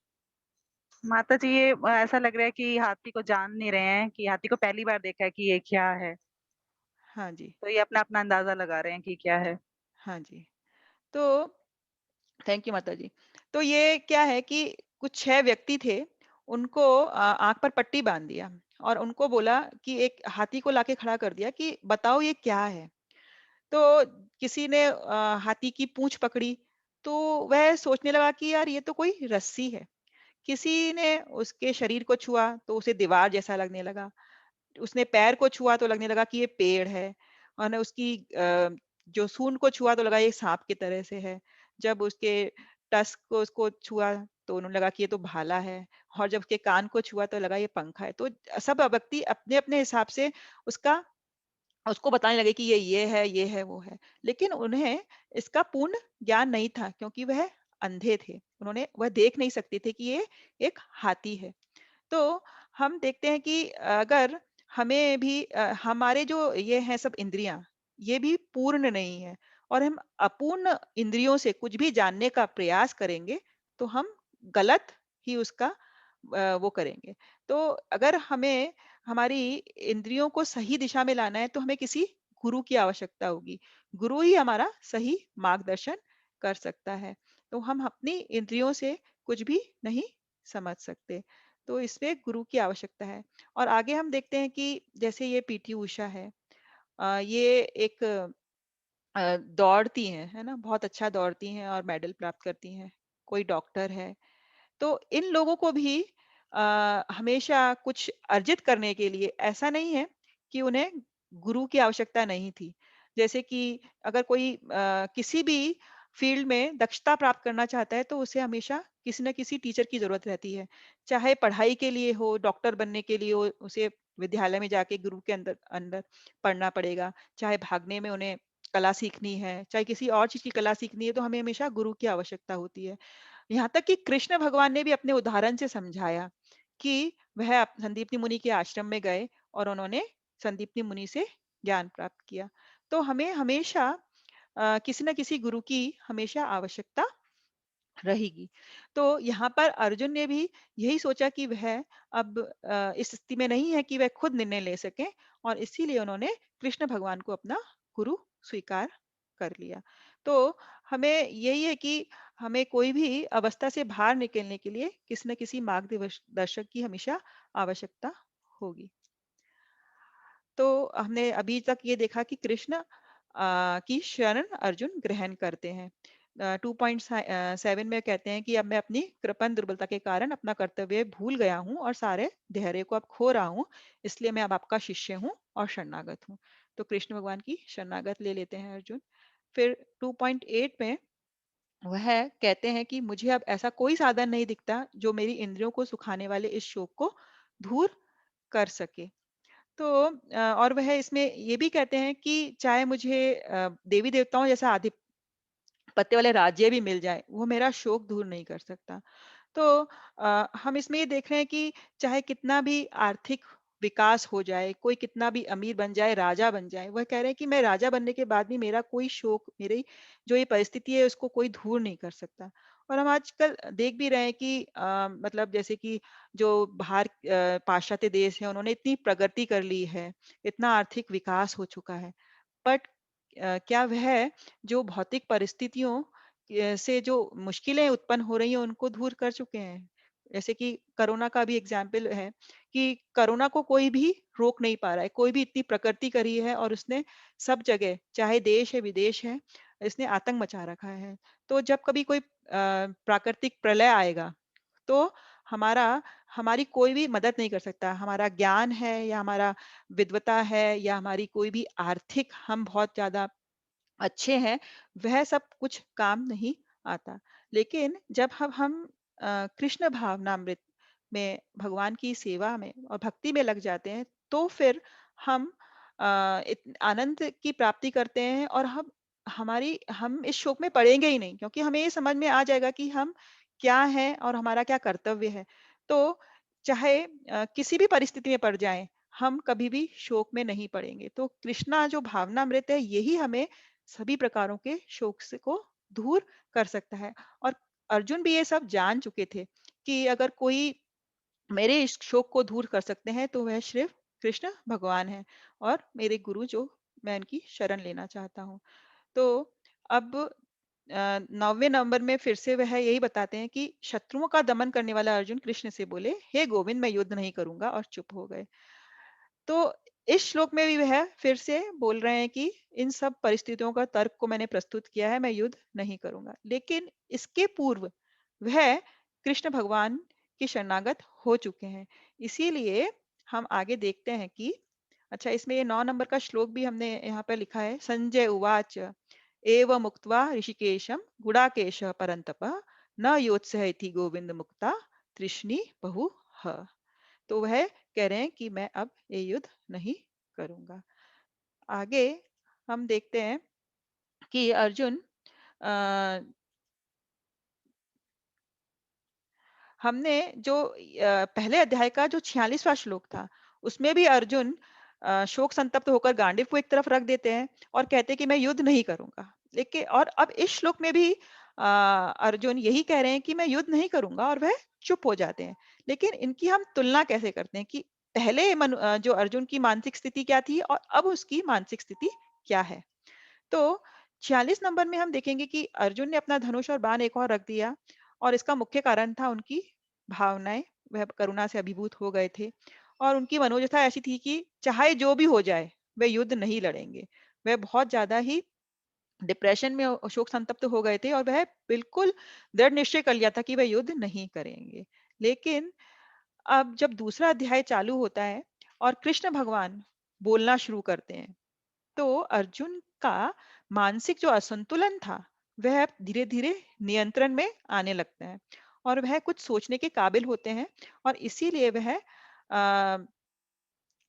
माता जी ये ऐसा लग रहा है कि हाथी को जान नहीं रहे हैं, कि हाथी को पहली बार देखा है कि ये क्या है। हाँ जी, तो ये अपना-अपना अंदाज़ा लगा रहे हैं कि क्या है। हाँ जी। तो थैंक यू माता जी। तो ये क्या है कि कुछ 6 व्यक्ति थे, उनको आँख पर पट्टी बाँध दिया और उनको बोला कि एक हाथी को लाके खड़ा कर दिया कि बताओ ये क्या है? तो किसी ने हाथी की पूँछ पकड़ी, तो वह सोचने लगा कि यार ये तो कोई रस्सी है। किसी ने उसके शरीर को छुआ तो उसे दीवार जैसा लगने लगा। उसने पैर को छुआ तो लगने लगा कि ये पेड़ है, और ना उसकी जो सूंड को छुआ तो लगा ये सांप की तरह से है। जब उसके टस्क को उसको छुआ तो उन्हें लगा कि ये तो भाला है, और जब उसके कान को छुआ तो लगा ये पंखा है। तो सब व्यक्ति अपने-अपने हिसाब से उसका उसको बताने लगे कि ये है, वो है। लेकिन उन्हें इसका पूर्ण ज्ञान नहीं था, क्योंकि वह अंधे थे। वह देख नहीं सकते थे कि ये एक हाथी है। तो हम देखते हैं कि अगर हमें भी हमारे जो ये हैं सब इंद्रियां, ये भी पूर्ण नहीं है, और हम अपूर्ण इंद्रियों से कुछ भी जानने का प्रयास करेंगे तो हम गलत ही उसका वो करेंगे। तो अगर हमें हमारी इंद्रियों को सही दिशा में लाना है तो हमें किसी गुरु की आवश्यकता होगी। गुरु ही हमारा सही मार्गदर्शन कर सकता है। तो हम अपनी इंद्रियों से कुछ भी नहीं समझ सकते। तो इसमें गुरु की आवश्यकता है। और आगे हम देखते हैं कि जैसे ये पीटी उषा है, ये एक दौड़ती हैं, है ना? बहुत अच्छा दौड़ती हैं और मेडल प्राप्त करती हैं। कोई डॉक्टर है। तो इन लोगों को भी हमेशा कुछ अर्जित करने के लिए ऐसा नहीं है कि उन्हें गुरु की आवश्यकता नहीं थी। जैसे कि अगर कोई किसी भी फील्ड में दक्षता प्राप्त करना चाहता है तो उसे हमेशा किसी न किसी टीचर की ज़रूरत रहती है। चाहे पढ़ाई के लिए हो, डॉक्टर बनने के लिए हो, उसे विद्यालय में जाके गुरु के अंदर अंदर पढ़ना पड़ेगा। चाहे भागने में उन्हें कला सीखनी है, चाहे किसी और चीज़ की कला सीखनी है, तो हमें हमेशा गुरु की आवश्यकता होती है। यहाँ तक कि कृष्ण भगवान ने भी अपने उदाहरण से समझाया कि वह संदीपनी मुनि के आश्रम में गए और उन्होंने संदीपनी मुनि से ज्ञान प्राप्त किया। तो हमें हमेशा किसी न किसी गुरु की हमेशा आवश्यकता रहेगी। तो यहाँ पर अर्जुन ने भी यही सोचा कि वह अब इस स्थिति में नहीं है कि वह खुद निर्णय ले सकें, और इसीलिए उन्होंने कृष्ण भगवान को अपना गुरु स्वीकार कर लिया। तो हमें यही है कि हमें कोई भी अवस्था से बाहर निकलने के लिए किसी न किसी दर्शक की हमेशा आवश्यकता होगी। तो हमने अभी तक ये देखा कि कृष्ण की शरण अर्जुन ग्रहण करते हैं। 2.7 में कहते हैं कि अब मैं अपनी कृपण दुर्बलता के कारण अपना कर्तव्य भूल गया हूँ और सारे धैर्य को अब खो रहा हूँ, इसलिए मैं अब आपका शिष्य हूँ और शरणागत हूँ। तो कृष्ण भगवान की शरणागत ले लेते हैं अर्जुन। फिर 2.8 में वह कहते हैं कि मुझे अब ऐसा कोई साधन नहीं दिखता जो मेरी इंद्रियों को सुखाने वाले इस शोक को दूर कर सके। तो और वह इसमें ये भी कहते हैं कि चाहे मुझे देवी देवताओं जैसा आधिपत्य वाले राज्य भी मिल जाए, वो मेरा शोक दूर नहीं कर सकता। तो हम इसमें ये देख रहे हैं कि चाहे कितना भी आर्थिक विकास हो जाए, कोई कितना भी अमीर बन जाए, राजा बन जाए, वह कह रहे हैं कि मैं राजा बनने के बाद भी मेरा कोई शोक, मेरी जो ये परिस्थिति है उसको कोई दूर नहीं कर सकता। और हम आजकल देख भी रहे हैं कि मतलब जैसे कि जो बाहर पाश्चात्य देश है, उन्होंने इतनी प्रगति कर ली है, इतना आर्थिक विकास हो चुका है। बट क्या वह जो भौतिक परिस्थितियों से जो मुश्किलें उत्पन्न हो रही हैं उनको दूर कर चुके हैं? जैसे कि कोरोना का भी एग्जाम्पल है कि कोरोना को कोई भी रोक नहीं पा रहा है, कोई भी इतनी प्रकृति करी है और उसने सब जगह, चाहे देश है विदेश है, इसने आतंक मचा रखा है। तो जब कभी कोई प्राकृतिक प्रलय आएगा तो हमारा हमारी कोई भी मदद नहीं कर सकता। हमारा ज्ञान है या हमारा विद्वता है या हमारी कोई भी आर्थिक हम बहुत ज़्यादा अच्छे हैं, वह सब कुछ काम नहीं आता। लेकिन जब हम कृष्ण भावनामृत में भगवान की सेवा में और भक्ति में लग जाते हैं, तो फिर हम आनंद की प्राप्ति करते हैं और हम इस शोक में पड़ेंगे ही नहीं, क्योंकि हमें ये समझ में आ जाएगा कि हम क्या हैं और हमारा क्या कर्तव्य है। तो चाहे किसी भी परिस्थिति में पड़ जाएं, हम कभी भी शोक में नहीं पड़ेंगे। तो कृष्णा जो भावनामृत है, यही हमें सभी प्रकारों के शोक से को दूर कर सकता है। और अर्जुन भी ये सब जान चुके थे कि अगर कोई मेरे इस शोक को दूर कर सकते हैं तो वह सिर्फ कृष्ण भगवान है और मेरे गुरु, जो मैं इनकी शरण लेना चाहता हूँ। तो अब 9वें नंबर में फिर से वह यही बताते हैं कि शत्रुओं का दमन करने वाला अर्जुन कृष्ण से बोले, हे गोविंद, मैं युद्ध नहीं करूंगा, और चुप हो गए। तो इस श्लोक में भी वह फिर से बोल रहे हैं कि इन सब परिस्थितियों का तर्क को मैंने प्रस्तुत किया है, मैं युद्ध नहीं करूंगा। लेकिन इसके पूर्व वह कृष्ण भगवान के शरणागत हो चुके हैं। इसीलिए हम आगे देखते हैं कि अच्छा, इसमें ये 9 नंबर का श्लोक भी हमने यहाँ पर लिखा है। संजय उवाच एव मुक्त्वा ऋषिकेशम गुडाकेश परंतप न योत्सहति गोविंद मुक्ता तृष्णि बहु। तो वह कह रहे हैं कि मैं अब ये युद्ध नहीं करूंगा। आगे हम देखते हैं कि अर्जुन अ, हमने जो पहले अध्याय का जो 46वां श्लोक था, उसमें भी अर्जुन शोक संतप्त होकर गांडीव को एक तरफ रख देते हैं और कहते हैं कि मैं युद्ध नहीं करूंगा। लेकिन और अब इस श्लोक में भी अर्जुन यही कह रहे हैं कि मैं युद्ध नहीं करूंगा, और वह चुप हो जाते हैं। लेकिन इनकी हम तुलना कैसे करते हैं कि पहले जो अर्जुन की मानसिक स्थिति क्या थी और अब उसकी मानसिक स्थिति क्या है। तो 46 नंबर में हम देखेंगे कि अर्जुन ने अपना धनुष और बाण एक और रख दिया, और इसका मुख्य कारण था उनकी भावनाएं। वह करुणा से अभिभूत हो गए थे और उनकी मनोदशा ऐसी थी कि चाहे जो भी हो जाए, वे युद्ध नहीं लड़ेंगे। वह बहुत ज्यादा ही डिप्रेशन में और शोक संतप्त हो गए थे और वह बिल्कुल दृढ़ निश्चय कर लिया था कि वह युद्ध नहीं करेंगे। लेकिन अब जब दूसरा अध्याय चालू होता है और कृष्ण भगवान बोलना शुरू करते हैं, तो अर्जुन का मानसिक जो असंतुलन था, वह धीरे धीरे नियंत्रण में आने लगता है और वह कुछ सोचने के काबिल होते हैं। और इसीलिए वह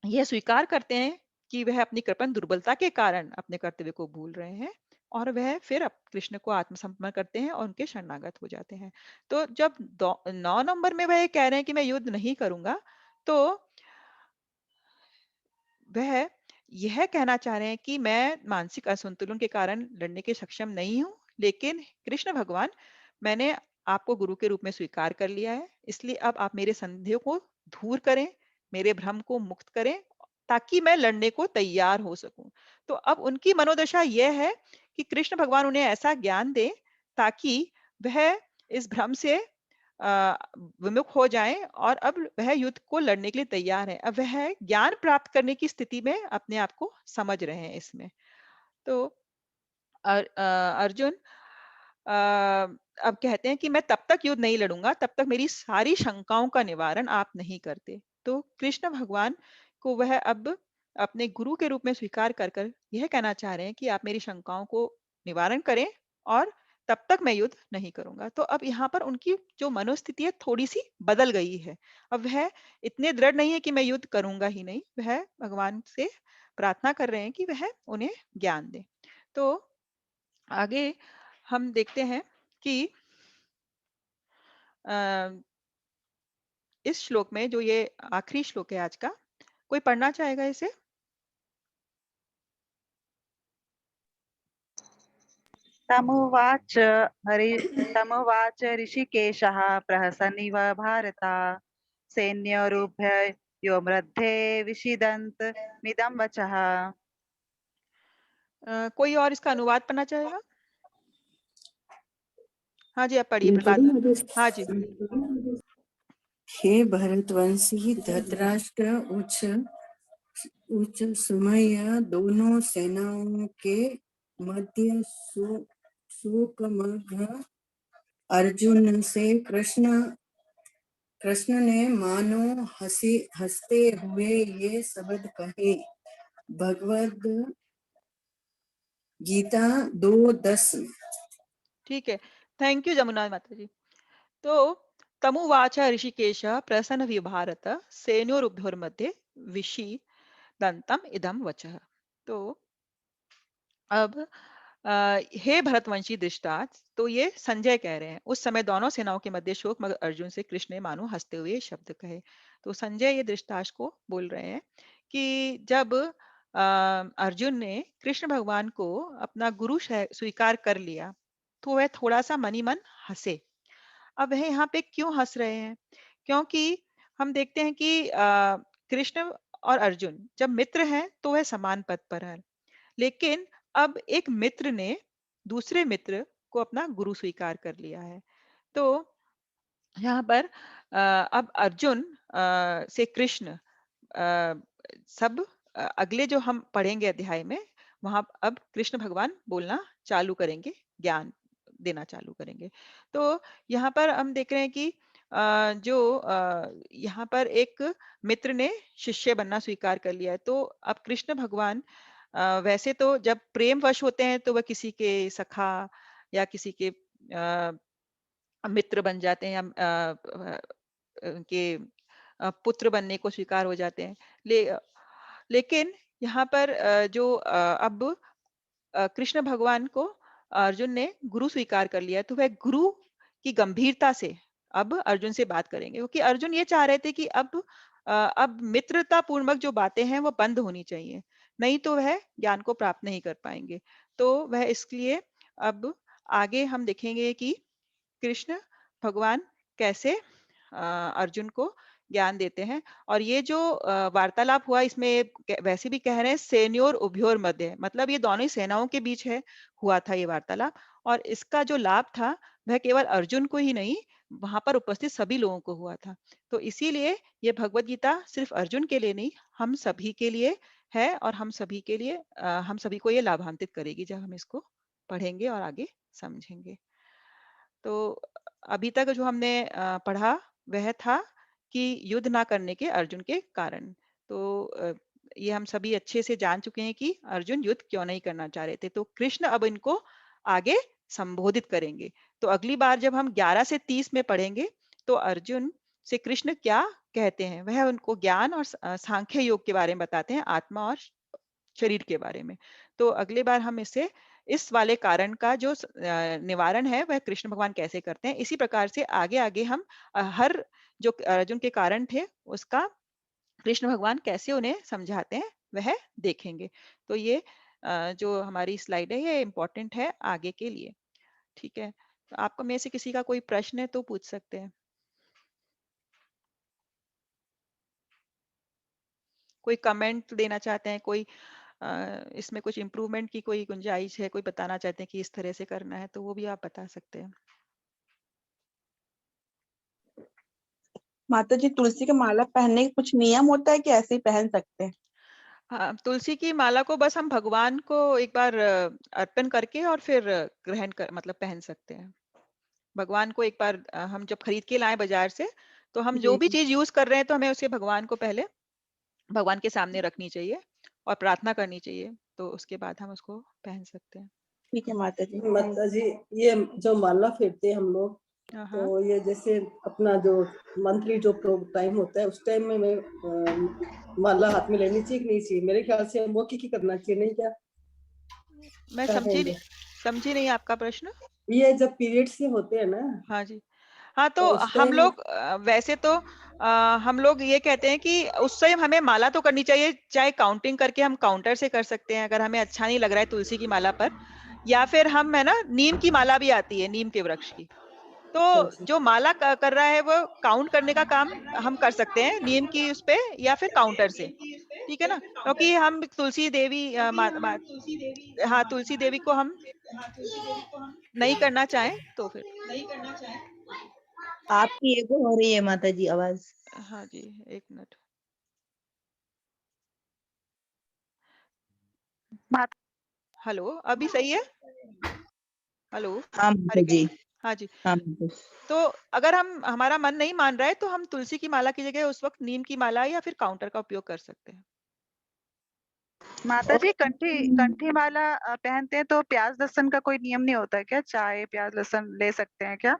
यह स्वीकार करते हैं कि वह अपनी कृपण दुर्बलता के कारण अपने कर्तव्य को भूल रहे हैं, और वह फिर कृष्ण को आत्मसमर्पण करते हैं और उनके शरणागत हो जाते हैं। तो जब 9 नंबर में वह कह रहे हैं कि मैं युद्ध नहीं करूंगा, तो वह यह कहना चाह रहे हैं कि मैं मानसिक असंतुलन के कारण लड़ने के सक्षम नहीं हूं, लेकिन कृष्ण भगवान, मैंने आपको गुरु के रूप में स्वीकार कर लिया है, इसलिए अब आप मेरे संदेह को दूर करें, मेरे भ्रम को मुक्त करें, ताकि मैं लड़ने को तैयार हो सकूं। तो अब उनकी मनोदशा यह है कि कृष्ण भगवान उन्हें ऐसा ज्ञान दे ताकि वह इस भ्रम से अ, विमुख हो जाएं और अब वह युद्ध को लड़ने के लिए तैयार है। अब वह ज्ञान प्राप्त करने की स्थिति में अपने आप को समझ रहे हैं इसमें। तो अर्जुन अ, अब कहते हैं कि मैं तब तक युद्ध नहीं लड़ूंगा, तब तक मेरी सारी शंकाओं का निवारण आप नहीं करते। तो कृष्ण भगवान को वह अब अपने गुरु के रूप में स्वीकार कर कर यह कहना चाह रहे हैं कि आप मेरी शंकाओं को निवारण करें और तब तक मैं युद्ध नहीं करूंगा। तो अब यहाँ पर उनकी जो मनोस्थिति है थोड़ी सी बदल गई है। अब वह इतने दृढ़ नहीं है कि मैं युद्ध करूंगा ही नहीं, वह भगवान से प्रार्थना कर रहे हैं कि वह उन्हें ज्ञान दे। तो आगे हम देखते हैं कि अ, इस श्लोक में जो ये आखिरी श्लोक है आज का, कोई पढ़ना चाहेगा इसे? तमुवाच हरि तमुवाच ऋषिकेशः प्रहसन्निव भारता सैन्योरुभयो मध्ये विषीदन्त मिदं वचः। कोई और इसका अनुवाद पढ़ना चाहेगा? हाँ जी, आप पढ़िए मैं प्रहलाद पढ़ूं? महाराज। हाँ जी। हे भरतवंशी धृतराष्ट्र उच्च उच्च समय दोनों सेनाओं के मध्य शोकमग्न अर्जुन से कृष्ण ने मानो हंसते हुए ये शब्द कहे। भगवद गीता 2:10। ठीक है, थैंक यू जमुना माता जी। तो तमुवाच ऋषिकेश प्रसन्न विभारत सेनोरुभयोर्मध्ये विषीदन्तम इदम वचः। तो अब हे भरतवंशी दृष्टांत, तो ये संजय कह रहे हैं, उस समय दोनों सेनाओं के मध्य शोक मग्न अर्जुन से कृष्ण ने मानो हंसते हुए ये शब्द कहे। तो संजय ये दृष्टांत को बोल रहे हैं कि जब अर्जुन ने कृष्ण भगवान को अपना गुरु स्वीकार कर लिया, तो वह थोड़ा सा मनी मन हंसे। अब वह यहाँ पे क्यों हंस रहे हैं? क्योंकि हम देखते हैं कि कृष्ण और अर्जुन जब मित्र हैं तो वह समान पद पर है, लेकिन अब एक मित्र ने दूसरे मित्र को अपना गुरु स्वीकार कर लिया है। तो यहाँ पर अब अर्जुन से कृष्ण सब अगले जो हम पढ़ेंगे अध्याय में, वहां अब कृष्ण भगवान बोलना चालू करेंगे, ज्ञान देना चालू करेंगे। तो यहाँ पर हम देख रहे हैं कि यहाँ पर एक मित्र ने शिष्य बनना स्वीकार कर लिया है। तो अब कृष्ण भगवान वैसे तो जब प्रेम वश होते हैं तो वह किसी के सखा या किसी के मित्र बन जाते हैं, या उनके पुत्र बनने को स्वीकार हो जाते हैं। लेकिन यहाँ पर अब कृष्ण भगवान को अर्जुन ने गुरु स्वीकार कर लिया, तो वह गुरु की गंभीरता से अब अर्जुन से बात करेंगे, क्योंकि अर्जुन ये चाह रहे थे कि अब मित्रता पूर्वक जो बातें हैं वो बंद होनी चाहिए, नहीं तो वह ज्ञान को प्राप्त नहीं कर पाएंगे। तो वह इसलिए अब आगे हम देखेंगे कि कृष्ण भगवान कैसे अर्जुन को ज्ञान देते हैं। और ये जो वार्तालाप हुआ, इसमें वैसे भी कह रहे हैं सेन्योर उभयोर मध्य, मतलब ये दोनों ही सेनाओं के बीच है हुआ था ये वार्तालाप। और इसका जो लाभ था वह केवल अर्जुन को ही नहीं, वहां पर उपस्थित सभी लोगों को हुआ था। तो इसीलिए ये भगवत गीता सिर्फ अर्जुन के लिए नहीं, हम सभी के लिए है, और हम सभी के लिए हम सभी को ये लाभान्वित करेगी जब हम इसको पढ़ेंगे और आगे समझेंगे। तो अभी तक जो हमने पढ़ा वह था कि युद्ध ना करने के अर्जुन के कारण। तो ये हम सभी अच्छे से जान चुके हैं कि अर्जुन युद्ध क्यों नहीं करना चाह रहे थे। तो कृष्ण अब इनको आगे संबोधित करेंगे। तो अगली बार जब हम 11 से 30 में पढ़ेंगे तो अर्जुन से कृष्ण क्या कहते हैं, वह उनको ज्ञान और सांख्य योग के बारे में बताते हैं, आत्मा और शरीर के बारे में। तो अगली बार हम इस वाले कारण का जो निवारण है वह कृष्ण भगवान कैसे करते हैं, इसी प्रकार से आगे आगे हम हर जो अर्जुन के कारण थे उसका कृष्ण भगवान कैसे उन्हें समझाते हैं वह देखेंगे। तो ये जो हमारी स्लाइड है ये इम्पोर्टेंट है आगे के लिए। ठीक है, तो आपको में से किसी का कोई प्रश्न है तो पूछ सकते हैं। कोई कमेंट देना चाहते हैं, कोई इसमें कुछ इम्प्रूवमेंट की कोई गुंजाइश है, कोई बताना चाहते हैं कि इस तरह से करना है, तो वो भी आप बता सकते हैं। माता जी, तुलसी की माला पहनने का कुछ नियम होता है कि ऐसे ही पहन सकते हैं? हाँ, तुलसी की माला को बस हम भगवान को एक बार अर्पण करके और फिर ग्रहण कर मतलब पहन सकते हैं। भगवान को एक बार हम जब खरीद के लाएं बाजार से, तो हम जो भी जी। चीज यूज कर रहे हैं तो हमें उसे भगवान को पहले भगवान के सामने रखनी चाहिए और प्रार्थना करनी चाहिए, तो उसके बाद हम उसको पहन सकते हैं। ठीक है माता जी। माता जी, ये जो माला फेरते हैं हम लोग, हाँ, तो ये जैसे अपना जो मंथली जो टाइम होता है, उस टाइम में मैं माला हाथ में लेनी चाहिए कि नहीं चाहिए? मेरे ख्याल से वो की करना चाहिए, नहीं क्या? मैं क्या कहेंगे? समझी नहीं आपका प्रश्न। ये जब पीरियड से होते हैं ना, हाँ जी। हाँ, तो तो उस हम टाइम लोग वैसे तो हम लोग ये कहते हैं कि उस टाइम हमें माला तो करनी चाहिए, चाहे काउंटिंग करके हम काउंटर से कर सकते हैं, अगर हमें अच्छा नहीं लग रहा है तुलसी की माला पर, या फिर हम है ना नीम की माला भी आती है, नीम के वृक्ष की। तो अच्छा जो माला कर रहा है वो काउंट करने का काम हम कर सकते हैं नीम की उस पे या फिर काउंटर से, ठीक है ना? क्योंकि हम तुलसी देवी हाँ, तुलसी देवी को हम नहीं करना चाहें तो फिर आपकी एको हो रही है माता जी आवाज। हाँ जी, 1 मिनट। माता हेलो, अभी सही है? हेलो, हाँ माता हरे जी। कृष्ण। हाँ जी, हाँ माता जी। तो अगर हमारा मन नहीं मान रहा है तो हम तुलसी की माला की जगह उस वक़्त नीम की माला या फिर काउंटर का उपयोग कर सकते हैं। माता जी कंठी माला पहनते हैं तो प्याज लहसुन का कोई नियम नहीं होता है क्या? चाय प्याज लहसुन ले सकते हैं क्या?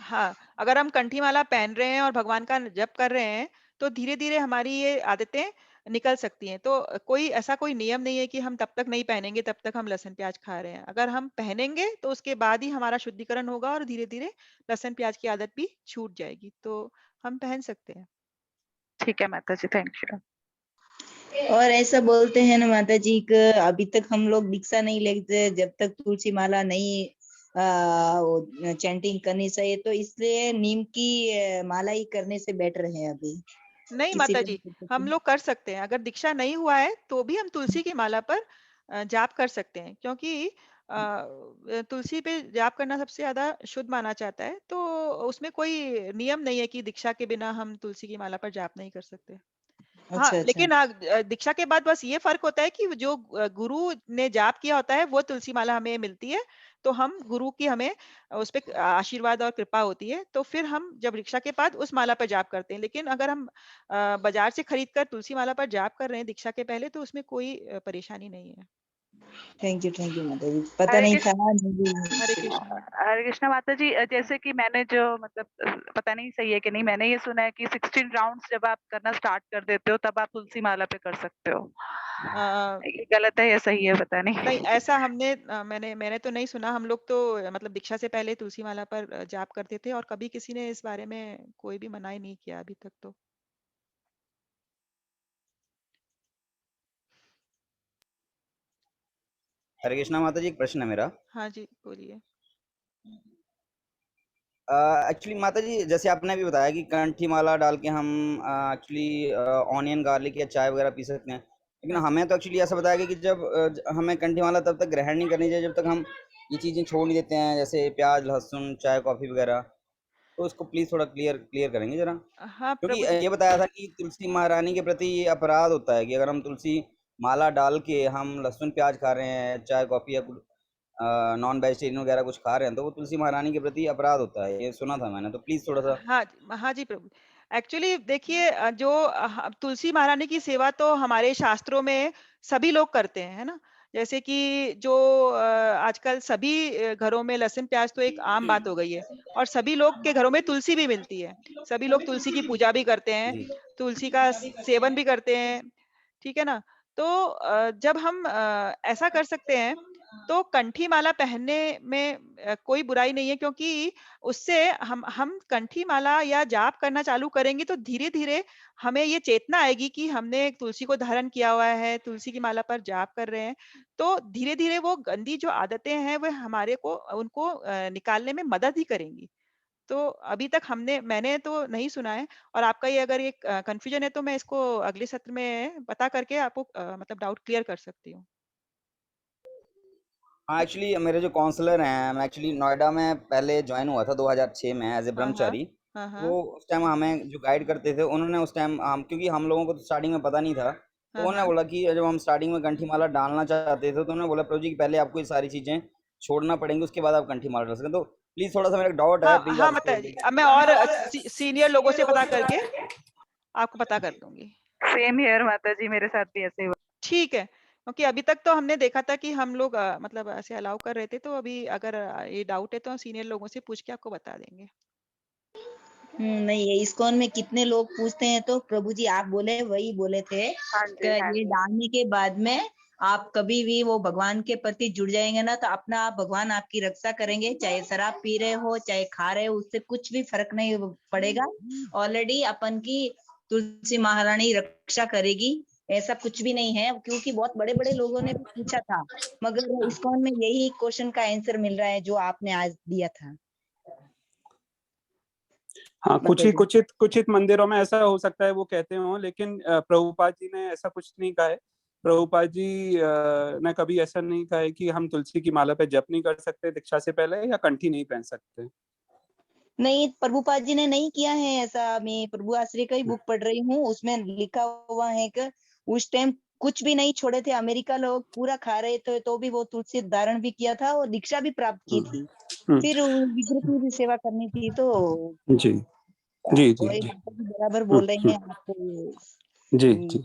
हाँ, अगर हम कंठी माला पहन रहे हैं और भगवान का जप कर रहे हैं, तो धीरे-धीरे हमारी ये आदतें निकल सकती हैं। तो कोई ऐसा कोई नियम नहीं है कि हम तब तक नहीं पहनेंगे, तब तक हम लहसुन प्याज खा रहे हैं। अगर हम पहनेंगे, तो उसके बाद ही हमारा शुद्धिकरण होगा और धीरे-धीरे लहसुन प्याज की आदत भी छूट जाएगी। तो हम पहन सकते हैं। ठीक है माता जी, थैंक यू। और ऐसा बोलते हैं ना माता जी कि अभी तक हम लोग दीक्षा नहीं लेते जब तक तुलसी माला नहीं चैंटिंग करनी चाहिए, तो इसलिए नीम की माला ही करने से बेटर है अभी नहीं किसी माता को जी, भी। हम लोग कर सकते हैं। अगर दीक्षा नहीं हुआ है, तो भी हम तुलसी की माला पर जाप कर सकते हैं, क्योंकि तुलसी पे जाप करना सबसे ज़्यादा शुद्ध माना जाता है। तो उसमें कोई नियम नहीं है कि दीक्षा के बिना हम तुलसी की माला पर जाप नहीं कर सकते। हाँ, अच्छा अच्छा। लेकिन दीक्षा के बाद बस ये फ़र्क होता है कि जो गुरु ने जाप किया होता है, वो तुलसी माला हमें मिलती है। तो हम गुरु की हमें उस पे आशीर्वाद और कृपा होती है, तो फिर हम जब दीक्षा के बाद उस माला पर जाप करते हैं। लेकिन अगर हम बाज़ार से खरीद कर तुलसी माला पर जाप कर रहे हैं दीक्षा के पहले, तो उसमें कोई परेशानी नहीं है। थैंक यू माता जी, पता हरे नहीं था। कृष्ण। हरे कृष्ण। हरे कृष्णा माता जी, जैसे कि मैंने जो मतलब पता नहीं सही है कि नहीं, मैंने ये सुना है कि 16 राउंड्स जब आप करना स्टार्ट कर देते हो तब आप तुलसी माला पे कर सकते हो। अ, ये गलत है या सही है पता नहीं, नहीं। ऐसा मैंने तो नहीं सुना। हम लोग तो मतलब दीक्षा से पहले तुलसी माला पर जाप करते थे और कभी किसी ने इस बारे में कोई भी मना ही नहीं किया अभी तक तो। हरे कृष्णा माता जी, एक प्रश्न है मेरा। हाँ जी, बोलिए। एक्चुअली माता जी, जैसे आपने भी बताया कि कंठी माला डाल के हम एक्चुअली ऑनियन गार्लिक या चाय वगैरह पी सकते हैं, लेकिन हाँ जी। हमें तो एक्चुअली ऐसा बताया गया कि जब हमें कंठी माला तब तक ग्रहण नहीं करनी चाहिए जब तक हम ये चीज़ें छोड़ नहीं देते हैं, जैसे प्याज लहसुन चाय कॉफ़ी वगैरह। तो इसको प्लीज़ थोड़ा क्लियर क्लियर करेंगे जरा, हाँ, क्योंकि प्रभु जी। ये बताया था कि तुलसी महारानी के प्रति ये अपराध होता है कि अगर हम तुलसी माला डाल के हम लहसुन प्याज खा रहे हैं, चाय कॉफ़ी या नॉन वेजिटेरियन वगैरह कुछ खा रहे हैं, तो वो तुलसी महारानी के प्रति अपराध होता है, ये सुना था मैंने। तो प्लीज़ थोड़ा-सा। हाँ जी प्रभु। एक्चुअली देखिए जो तुलसी महारानी की सेवा तो हमारे शास्त्रों में सभी लोग करते हैं, है ना? जैसे कि जो आजकल सभी घरों में लहसुन प्याज तो एक आम बात हो गई है और सभी लोग के घरों में तुलसी भी मिलती है। सभी लोग तुलसी की पूजा भी करते हैं, जी। तुलसी का सेवन भी करते हैं, ठीक है ना? तो जब हम ऐसा कर सकते हैं, तो कंठी माला पहनने में कोई बुराई नहीं है, क्योंकि उससे हम कंठी माला या जाप करना चालू करेंगे तो धीरे-धीरे हमें ये चेतना आएगी कि हमने तुलसी को धारण किया हुआ है, तुलसी की माला पर जाप कर रहे हैं। तो धीरे-धीरे वो गंदी जो आदतें हैं वो हमारे को उनको निकालने में मदद ही करेंगी। तो अभी तक मैंने तो नहीं सुना है, और आपका ये अगर ये कन्फ्यूजन है तो मैं इसको अगले सत्र में पता करके आपको मतलब डाउट क्लियर कर सकती हूँ। हाँ, एक्चुअली मेरे जो काउंसलर हैं, मैं एक्चुअली नोएडा में पहले जॉइन हुआ था 2006 में एज ए हाँ, हाँ। ब्रह्मचारी। हाँ, वो हाँ। उस टाइम हमें जो गाइड करते थे, उन्होंने उस टाइम हम, क्योंकि हम लोगों को तो स्टार्टिंग में पता नहीं था, तो हाँ, उन्होंने हाँ। बोला कि जब हम स्टार्टिंग में कंठी माला डालना चाहते थे, तो उन्होंने बोला प्रभु जी कि पहले आपको ये सारी चीज़ें छोड़ना पड़ेंगी, उसके बाद आप कंठी माला डाल सकते हैं। तो प्लीज़ थोड़ा सा मेरा डाउट है, हाँ, प्लीज़ आप हाँ इसको। बताइए। अब मैं और सीनियर लोगों से पता करके आपको पता कर दूँगी। सेम हियर माता जी, मेरे साथ भी ऐसे ही हुआ। ठीक है, क्योंकि अभी तक तो हमने देखा था कि हम लोग मतलब ऐसे अलाउ कर रहे थे, तो अभी अगर ये डाउट है तो सीनियर लोगों से पूछ के आपको बता देंगे। नहीं, ये इस्कॉन में कितने लोग पूछते हैं, तो प्रभु जी आप बोले वही बोले थे हाँ कि जी, हाँ ये जी। डालने के बाद में आप कभी भी वो भगवान के प्रति जुड़ जाएंगे ना, तो अपना आप भगवान आपकी रक्षा करेंगे। चाहे शराब पी रहे हो, चाहे खा रहे हो, उससे कुछ भी फर्क नहीं पड़ेगा। ऑलरेडी अपन की तुलसी महारानी रक्षा करेगी। ऐसा कुछ भी नहीं है, क्योंकि बहुत बड़े बड़े लोगों ने भी पूछा था, मगर इस्कॉन में यही क्वेश्चन का आंसर मिल रहा है जो आपने आज दिया था। हाँ, माता जी। कुछ मंदिरों में ऐसा हो सकता है वो कहते हो, लेकिन प्रभुपाद जी ने ऐसा कुछ नहीं कहा है। प्रभुपाद जी ने कभी ऐसा नहीं कहा है कि हम तुलसी की माला पे जप नहीं कर सकते दीक्षा से पहले, या कंठी नहीं पहन सकते। नहीं, प्रभुपाद जी ने नहीं किया है ऐसा। मैं प्रभु आश्रय का ही बुक पढ़ रही हूँ, उसमें लिखा हुआ है कि उस टाइम कुछ भी नहीं छोड़े थे। अमेरिका लोग पूरा खा रहे थे, तो भी वो तुलसी धारण भी किया था और दीक्षा भी प्राप्त की थी। हम्म, फिर विग्रह की भी सेवा करनी थी, तो जी जी जी वही जी। माता जी बराबर बोल रही हैं आपको। जी हम्म, जी।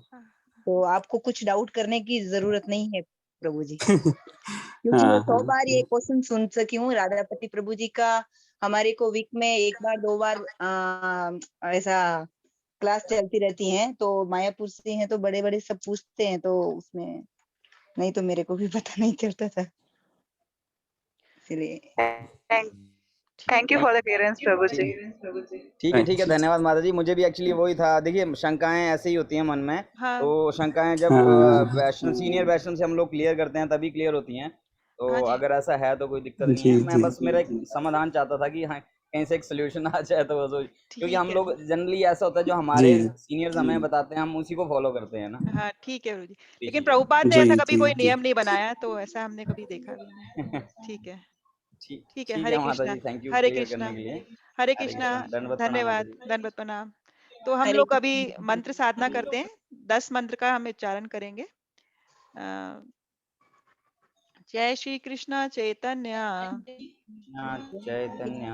तो आपको कुछ डाउट करने की जरूरत नहीं है प्रभु जी, क्योंकि मैं हाँ 100 हाँ बार ये क्वेश्चन सुन सकी हूँ राधापति प्रभु जी का। हमारे को वीक में 1 बार 2 बार ऐसा क्लास चलती रहती है, तो मायापुर से हैं, तो बड़े बड़े सब पूछते हैं, तो उसमें नहीं तो मेरे को भी पता नहीं चलता था, इसलिए। थैंक यू ठीक है। फॉर द क्लियरेंस प्रभु जी। ठीक है, ठीक है, धन्यवाद माता जी। मुझे भी एक्चुअली वही था, देखिए शंकाएं ऐसे ही होती हैं मन में, हाँ, तो शंकाएं जब हाँ वैष्णव सीनियर वैष्णव से हम लोग क्लियर करते हैं तभी क्लियर होती हैं। तो हाँ जी, अगर ऐसा है तो कोई दिक्कत नहीं जी है। मैं जी बस मेरा एक समाधान चाहता था कि हाँ, कहीं से एक सोल्यूशन आ जाए, तो बस क्योंकि ठीक हम है। लोग जनरली ऐसा होता है जो जी हमारे सीनियर्स हमें बताते हैं, हम उसी को फॉलो करते हैं ना। हाँ, ठीक है गुरुजी। लेकिन इसीलिए प्रभुपाद ने जी ऐसा कभी जी कोई जी। नियम नहीं बनाया, तो ऐसा हमने कभी देखा भी नहीं। ठीक है, ठीक ठीक है। ठीक हरे है माता कृष्णा, जी, thank you Hare clear Krishna, करने के लिए। हरे हरे कृष्णा। कृष्णा, दंडवत प्रणाम माता धन्यवाद, जी। दंडवत प्रणाम। तो हम हरे लोग अभी कृष्ण। मंत्र साधना करते हैं। 10 मंत्र का हम उच्चारण करेंगे। अ, जय श्री कृष्ण चैतन्य कृष्ण चैतन्य